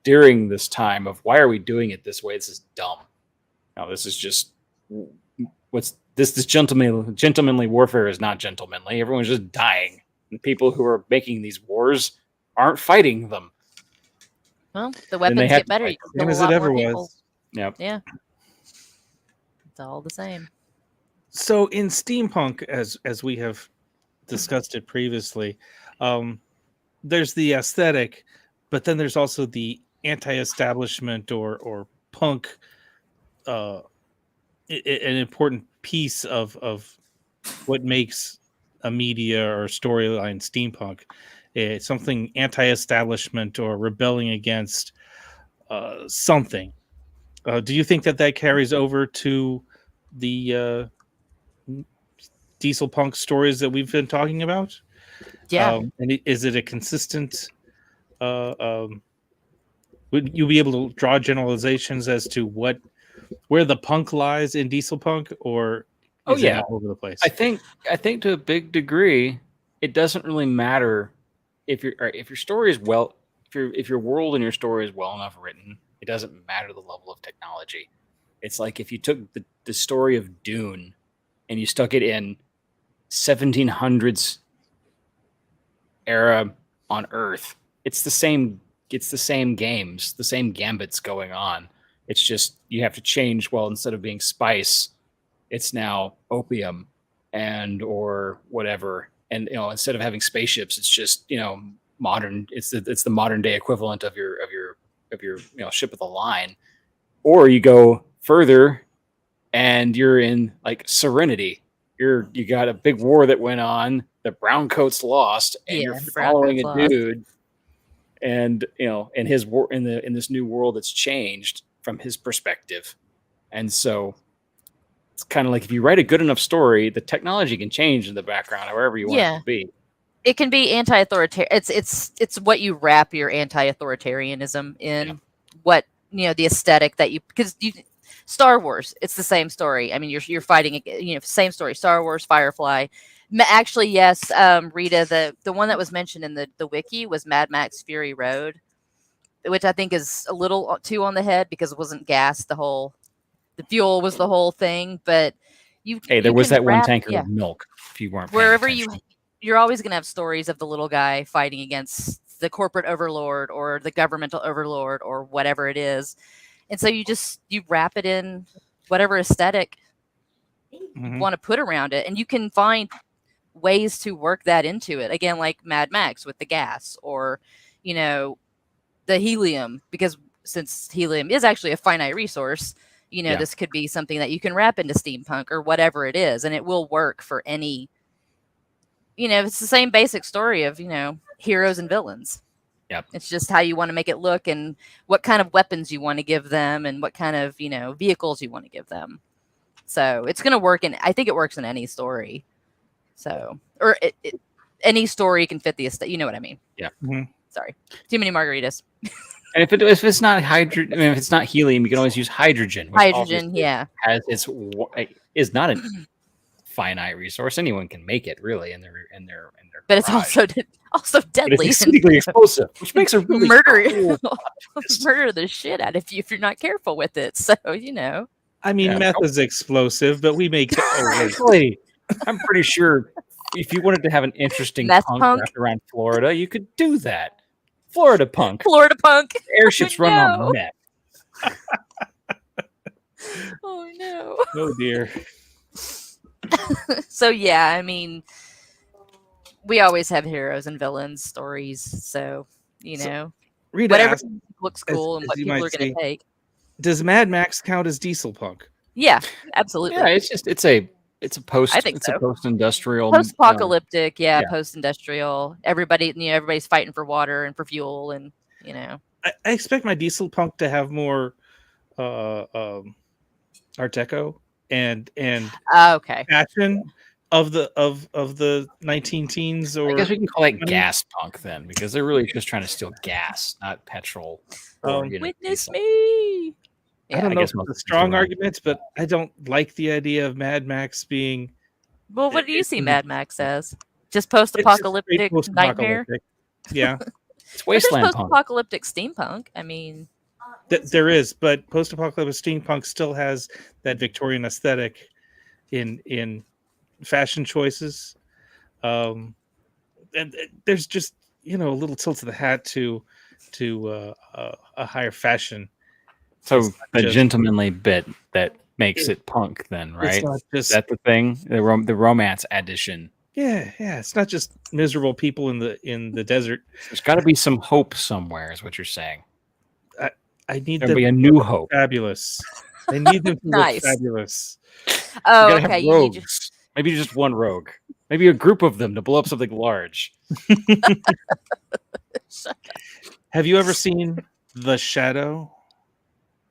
during this time of why are we doing it this way? This is dumb. No, this is just this gentlemanly warfare is not gentlemanly. Everyone's just dying. And people who are making these wars aren't fighting them. Well, the weapons get better. You Same as it ever was. Yep. Yeah. It's all the same. So in steampunk, as we have discussed it previously, there's the aesthetic, but then there's also the anti-establishment or punk, an important piece of what makes a media or storyline steampunk. It's something anti-establishment or rebelling against something. Do you think that carries over to the Dieselpunk stories that we've been talking about? Yeah. And is it a consistent? Would you be able to draw generalizations as to where the punk lies in Dieselpunk, or is it all over the place? I think to a big degree, it doesn't really matter if your story is if your world and your story is well enough written. It doesn't matter the level of technology. It's like if you took the story of Dune and you stuck it in 1700s era on Earth. It's the same games, the same gambits going on. It's just you have to change. Well, instead of being spice, it's now opium or whatever. And instead of having spaceships, it's just modern. It's the modern day equivalent of your ship of the line. Or you go further, and you're in like Serenity. You got a big war that went on. The Browncoats lost, and you're following a dude, and in his war in this new world that's changed from his perspective, and so. It's kind of like if you write a good enough story, the technology can change in the background however you want it to be. It can be anti-authoritarian. It's what you wrap your anti-authoritarianism in. Yeah. What the aesthetic that Star Wars. It's the same story. I mean, you're fighting. Same story. Star Wars, Firefly. Actually, yes. Rita, the one that was mentioned in the wiki was Mad Max Fury Road, which I think is a little too on the head because it wasn't gas. The fuel was the whole thing, but there was that one tanker of milk. If you weren't wherever you're always going to have stories of the little guy fighting against the corporate overlord or the governmental overlord or whatever it is, and so you wrap it in whatever aesthetic you want to put around it, and you can find ways to work that into it. Again, like Mad Max with the gas, or the helium, because since helium is actually a finite resource. This could be something that you can wrap into steampunk or whatever it is, and it will work for any. It's the same basic story of heroes and villains. Yep. It's just how you want to make it look and what kind of weapons you want to give them and what kind of vehicles you want to give them. So it's going to work, and I think it works in any story. So any story can fit the estate. You know what I mean? Yeah. Mm-hmm. Sorry, too many margaritas. And if it's not hydrogen, if it's not helium, you can always use hydrogen. Hydrogen, is not a finite resource. Anyone can make it, really, in their. But it's also deadly. But it's exceedingly explosive, which makes a really murder the shit out of you if you're not careful with it. So I I mean, Yeah. meth is explosive, but we make Actually, I'm pretty sure if you wanted to have an interesting Meth punk punk? wrapped around Florida, you could do that. Florida punk. Florida punk. Airships running no. on meth. Oh no. Oh dear. So yeah, I mean, we always have heroes and villains stories, so you know, Rita whatever asked, looks as- cool and as what you people might are going see, to take. does Mad Max count as Dieselpunk? Yeah, absolutely. Yeah, it's a post I think it's so. a post-industrial Post-apocalyptic, yeah, yeah. post-industrial. Everybody's fighting for water and for fuel, and I expect my Dieselpunk to have more Art Deco and okay. fashion of the 19 teens, I or guess we can call that 20s. gas punk then, because they're really just trying to steal gas, not petrol. Or, Witness diesel. me. I don't know guess if most it's a of strong these are- argument, but I don't like the idea of Mad Max being Well, what do you see It's- Mad Max as? Just it's just post-apocalyptic straight nightmare? post-apocalyptic. Yeah, It's But there's wasteland punk. post-apocalyptic steampunk. I mean, there is, but post-apocalyptic steampunk still has that Victorian aesthetic in fashion choices. And there's just a little tilt of the hat to a higher fashion. So It's not the just- gentlemanly bit that makes it punk, then, right? It's not Is just that the thing? The romance addition. yeah. It's not just miserable people in the desert. There's got to be some hope somewhere, is what you're saying. I need There'll them be a to new look hope. fabulous. I need them to Nice. look fabulous. oh, you gotta okay. have You need rogues. Maybe just one rogue. Maybe a group of them to blow up something large. Have you ever seen The Shadow?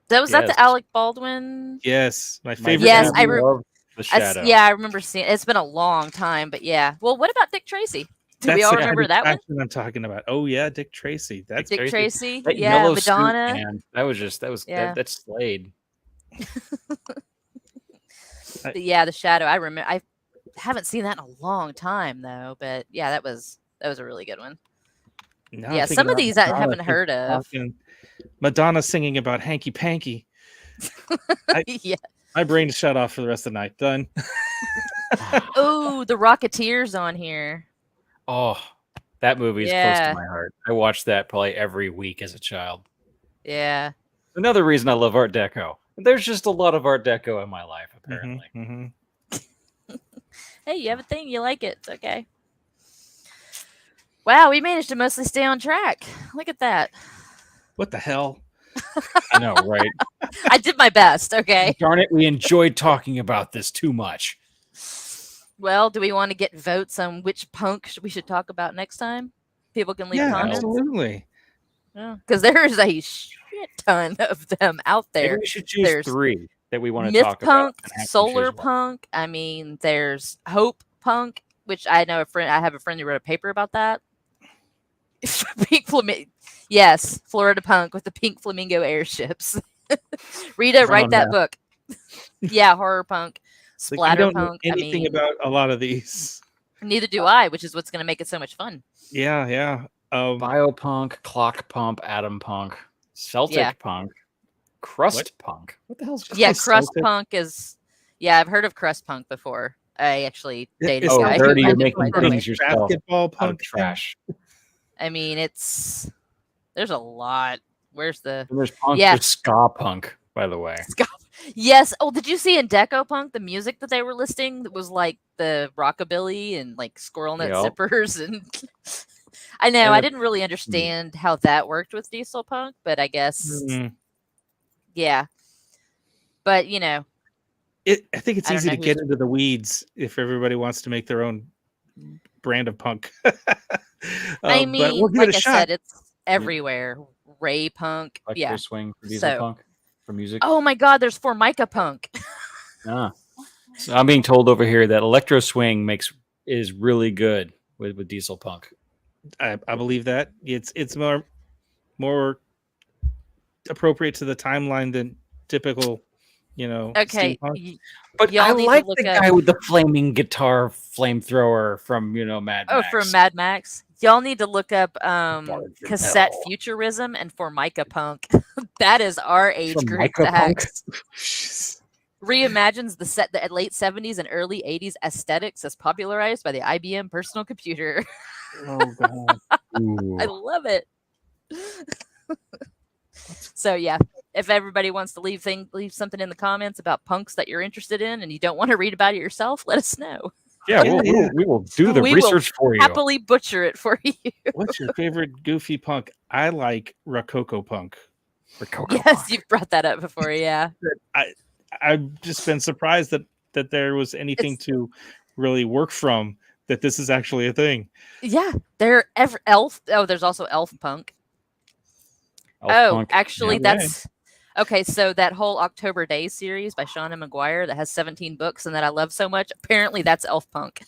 that Yes. the Alec Baldwin? Yes, my My favorite. Yes, family I re- loved the shadow. Yeah, I remember seeing. It's been a long time, but yeah. Well, what about Dick Tracy? Do we That's all the remember kind of that one? fashion I'm talking about. Oh yeah, Dick Tracy. That's Dick Tracy. Tracy. That Yeah, yellow suit, Madonna. man, Yeah. that's Slade. But yeah, The Shadow. I remember. I haven't seen that in a long time though, but yeah, that was a really good one. Now I'm Yeah, thinking some of about these I Madonna, haven't she's heard of. talking- Madonna singing about hanky panky. Yeah. My brain shut off for the rest of the night. Done. Oh, the Rocketeers on here. Oh, that movie is close Yeah. to my heart. I watched that probably every week as a child. Yeah. Another reason I love Art Deco. There's just a lot of Art Deco in my life, apparently. Mhm. Hey, you have a thing, you like it. It's okay. Wow, we managed to mostly stay on track. Look at that. What the hell? I know, right? I did my best, okay? Darn it, we enjoyed talking about this too much. Well, do we want to get votes on which punk we should talk about next time? People can leave Yeah, comments. absolutely. Because there is a shit ton of them out Maybe there. we should choose There's 3 that we want to Myth talk punk, about. and have to solar choose one. punk. I mean, there's hope punk, which I know I have a friend who wrote a paper about that. Pink flamingo. Yes, Florida punk with the pink flamingo airships. Rita, Run write on that that. book. Yeah, horror punk, Like, I splatter don't know punk. anything about a lot of these. Neither do I, which is what's going to make it so much fun. Yeah. Biopunk, clock pump, atom punk, Celtic Yeah. punk, crust punk. What the hell's Yeah, Celtic? crust punk is. Yeah, I've heard of crust punk before. I actually dated It's a Oh, guy not who dirty, you're ended making my sort of things life. yourself basketball out of punk thing. trash. I mean, there's a lot. Where's the And there's punk, Yeah. there's ska punk, by the way. Yes. Oh, did you see in Deco Punk the music that they were listing that was like the rockabilly and like squirrel nut Yep. zippers and I know And I the- didn't really understand how that worked with Diesel Punk, but I guess Mm. yeah. But I think it's I don't easy know to get who's- into the weeds if everybody wants to make their own brand of punk. I but mean, we'll give like it a I shot. said, it's everywhere. Ray Punk, Electro yeah. swing for diesel So- punk for music. Oh my God, there's Formica Punk. Ah. So I'm being told over here that electro swing is really good with diesel punk. I believe that it's more appropriate to the timeline than typical, Okay, steampunk. But Y'all I need to like look the up- guy with the flaming guitar flamethrower from Mad oh, Max. from Mad Max. Y'all need to look up Barred from cassette hell. futurism and Formica Punk. That is our age group. Formica punk? Dax. reimagines the late 70s and early 80s aesthetics as popularized by the IBM personal computer. Oh god. I love it. So yeah, if everybody wants to leave something in the comments about punks that you're interested in and you don't want to read about it yourself, let us know. Yeah, we will do the research for you. Happily butcher it for you. What's your favorite goofy punk? I like Rococo punk. Yes, you've brought that up before. Yeah, I've just been surprised that there was anything to really work from. That this is actually a thing. Yeah, they're elf. Oh, there's also elf punk. Punk. Actually, that's okay. So that whole October Days series by Shauna McGuire that has 17 books and that I love so much. Apparently, that's elf punk.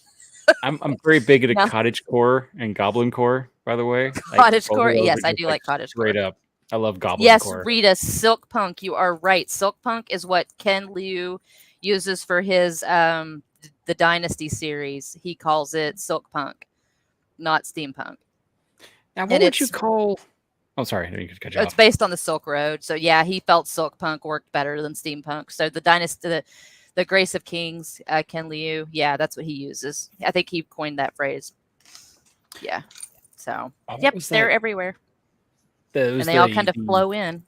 I'm very big into cottagecore and goblincore, by the way. Cottagecore, yes, I do like cottagecore. Straight up, I love goblincore. Yes, Rita, silk punk. You are right. Silk punk is what Ken Liu uses for his the Dynasty series. He calls it silk punk, not steampunk. Now, what would you call? Oh, sorry, you could cut you off. It's based on the Silk Road, so yeah, he felt silk punk worked better than steampunk. So the Dynasty, the Grace of Kings, Ken Liu, yeah, that's what he uses. I think he coined that phrase. Yeah. So yep, they're everywhere, and they all kind of flow in.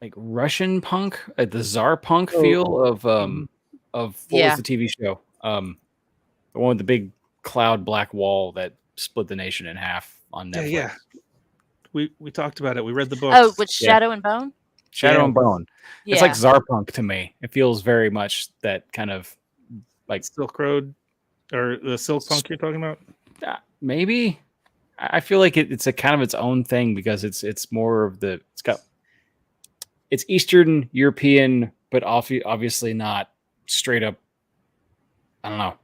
Like Russian punk, the Tsar punk feel of what was the TV show? The one with the big cloud black wall that split the nation in half on Netflix. Yeah. We talked about it. We read the book. Oh, with Shadow and Bone? Shadow and Bone. Yeah. It's like Tsar punk to me. It feels very much that kind of like Silk Road or the Silk Punk you're talking about? Maybe. I feel like it's a kind of its own thing because it's more of it's Eastern European, but obviously not straight up. I don't know.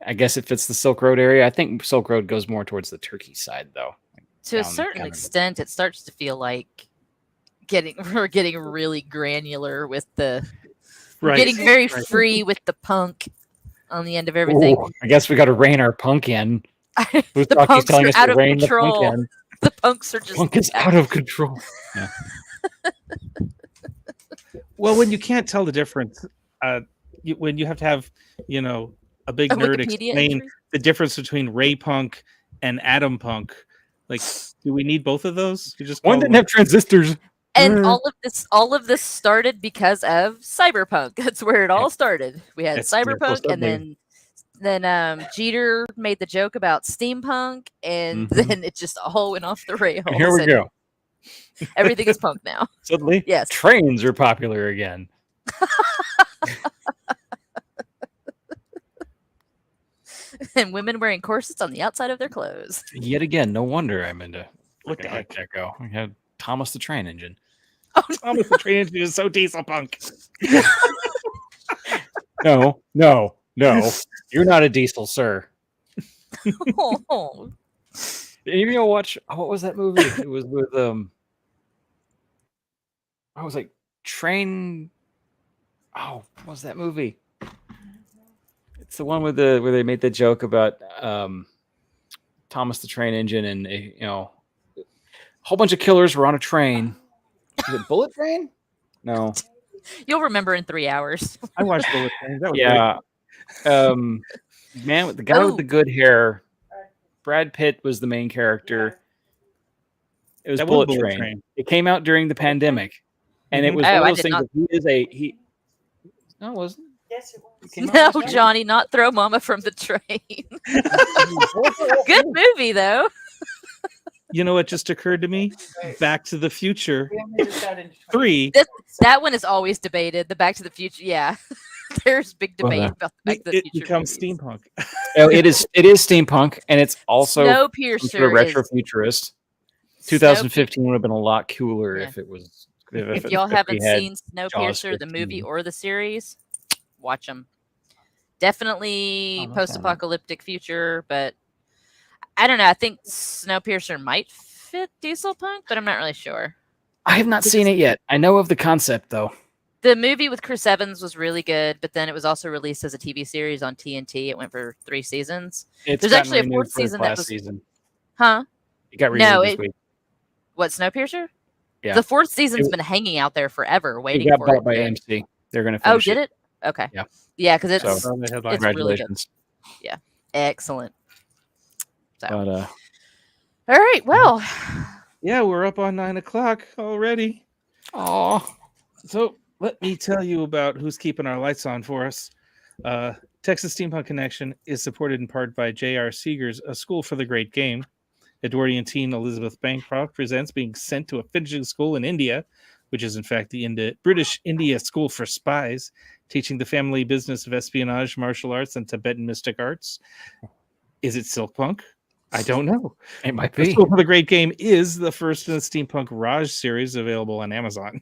I guess it fits the Silk Road area. I think Silk Road goes more towards the Turkey side, though. To a certain extent, it starts to feel like we're getting really granular with getting very free with the punk on the end of everything. Ooh, I guess we got to rein our punk in. The punks are out of control. The punks are just punk is out of control. Yeah. Well, when you can't tell the difference, when you have to have a big nerd explain the difference between Ray Punk and Atom Punk. Like, do we need both of those? You just one didn't have transistors. And all of this started because of cyberpunk. That's where it all started. We had cyberpunk, and then Jeter made the joke about steampunk, and then it just all went off the rails. And here we go. Everything is punk now. Suddenly, yes, trains are popular again. And women wearing corsets on the outside of their clothes. Yet again, no wonder I'm into what the heck that go. We had Thomas the Train Engine. Oh, Thomas the Train Engine is so Dieselpunk. No. You're not a diesel, sir. Oh. Did you watch what was that movie? It was with I was like Train. Oh, what was that movie? It's the one with where they made the joke about Thomas the Train Engine, and a whole bunch of killers were on a train. Is it Bullet Train? No. You'll remember in 3 hours. I watched Bullet Train. That was great. Man, with the guy with the good hair. Brad Pitt was the main character. It was Bullet Train. It came out during the pandemic, and it was one of those things. No, it wasn't. Yes, it was. No, Johnny, not throw Mama from the train. Good movie, though. You know what just occurred to me? Back to the Future 3. That one is always debated. The Back to the Future, yeah. There's big debate about the Back to the Future. It becomes movies. steampunk. It is steampunk, and it's also Snowpiercer retro futurist. 2015 would have been a lot cooler if it was. If y'all haven't seen Snowpiercer, the movie or the series, watch them. Definitely post-apocalyptic future, but I don't know. I think Snowpiercer might fit Dieselpunk, but I'm not really sure. I have not seen it yet. I know of the concept, though. The movie with Chris Evans was really good, but then it was also released as a TV series on TNT. It went for 3 seasons. There's actually a 4th season that was. Huh? It got renewed this week. What, Snowpiercer? Yeah. The 4th season's been hanging out there forever, waiting for it. It got bought by AMC. They're going to Oh, finish did it? Okay. Yeah. Yeah, because So, it's Saw the headline. it's really good. Congratulations. Excellent. So, But, all right. Well, Yeah, we're up on 9 o'clock already. So let me tell you about who's keeping our lights on for us. Texas Steampunk Connection is supported in part by J.R. Seeger's A School for the Great Game. Edwardian teen Elizabeth Bancroft presents being sent to a finishing school in India, which is in fact the British India School for Spies, teaching the family business of espionage, martial arts, and Tibetan mystic arts. Is it Silkpunk? I don't know. it might The be. School for the Great Game is the first in the Steampunk Raj series available on Amazon.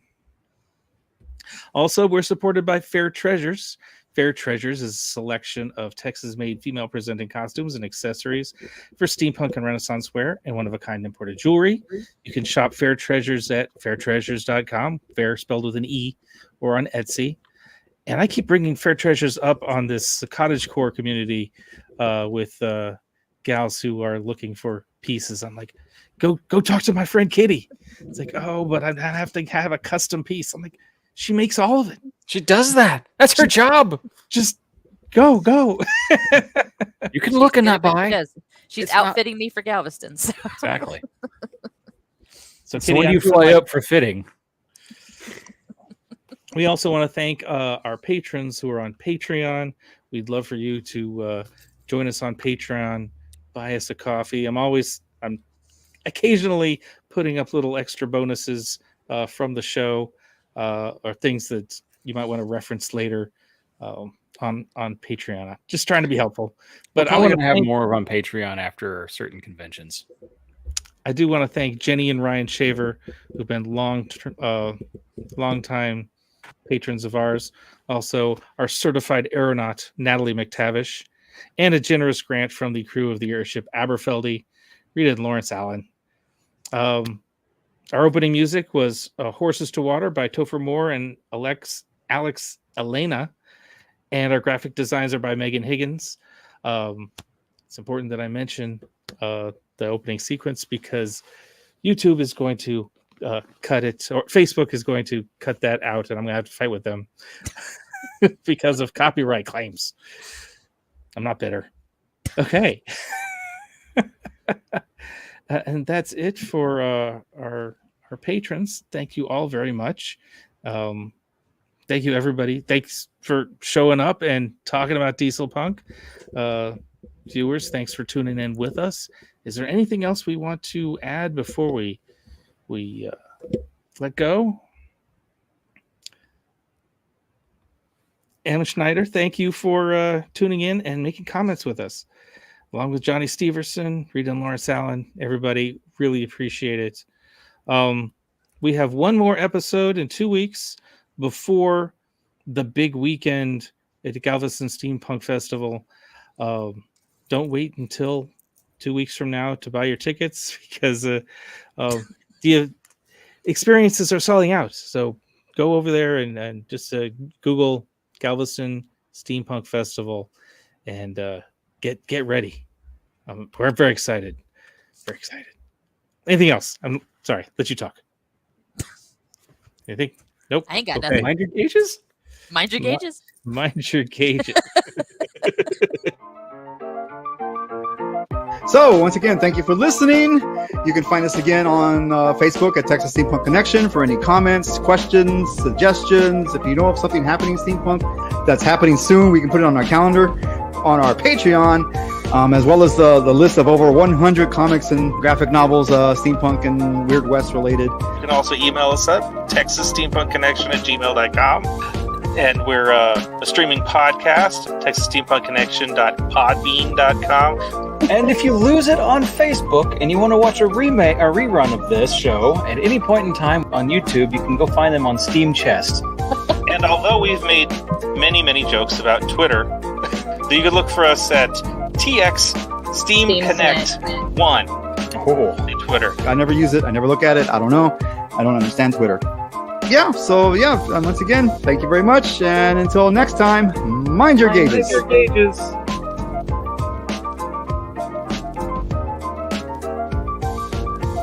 Also, we're supported by Fair Treasures. Fair Treasures is a selection of Texas-made female-presenting costumes and accessories for steampunk and Renaissance wear and one-of-a-kind imported jewelry. You can shop Fair Treasures at fairtreasures.com, fair spelled with an E, or on Etsy. And I keep bringing Fair Treasures up on this cottagecore community with gals who are looking for pieces. I'm like, go talk to my friend Kitty. It's like, oh, but I have to have a custom piece. I'm like, she makes all of it. She does that. That's her job. Just go. You can look and not buy. Yes. She's It's not- outfitting me for Galveston. So. Exactly. So, So Kitty, when I you feel fly like- up for fitting, We also want to thank our patrons who are on Patreon. We'd love for you to join us on Patreon, buy us a coffee. I'm occasionally putting up little extra bonuses from the show or things that you might want to reference later on Patreon. I'm just trying to be helpful. But I I want want to have more on Patreon after certain conventions. I do want to thank Jenny and Ryan Shaver, who've been long time patrons of ours. Also, our certified aeronaut, Natalie McTavish, and a generous grant from the crew of the airship Aberfeldy, Rita and Lawrence Allen. Our opening music was Horses to Water by Topher Moore and Alex Elena, and our graphic designs are by Megan Higgins. It's important that I mention the opening sequence because YouTube is going to cut it, or Facebook is going to cut that out, and I'm going to have to fight with them because of copyright claims. I'm not bitter. Okay. And that's it for our patrons. Thank you all very much. Thank you, everybody. Thanks for showing up and talking about Dieselpunk. Viewers, thanks for tuning in with us. Is there anything else we want to add before we let go? Anna Schneider, thank you for tuning in and making comments with us. Along with Johnny Steverson, Rita and Lawrence Allen, everybody, really appreciate it. We have one more episode in 2 weeks before the big weekend at the Galveston Steampunk Festival. Don't wait until 2 weeks from now to buy your tickets because the experiences are selling out. So go over there and just Google Galveston Steampunk Festival and get ready. We're very excited. Very excited. Anything else? I'm sorry. Let you talk. Anything? Nope. I ain't got Okay. nothing. Mind your gauges? Mind your gauges. Mind your gauges. So, once again, thank you for listening. You can find us again on Facebook at Texas Steampunk Connection for any comments, questions, suggestions. If you know of something happening steampunk that's happening soon, we can put it on our calendar, on our Patreon, as well as the list of over 100 comics and graphic novels, steampunk and Weird West related. You can also email us at texassteampunkconnection@gmail.com. And we're a streaming podcast, texassteampunkconnection.podbean.com. And if you lose it on Facebook and you want to watch a rerun of this show at any point in time on YouTube, you can go find them on Steam Chest. And although we've made many, many jokes about Twitter, you can look for us at TX Steam Connect 1 on Twitter. I never use it. I never look at it. I don't know. I don't understand Twitter. Yeah, so once again, thank you very much. And until next time, mind your gauges. Mind your gauges.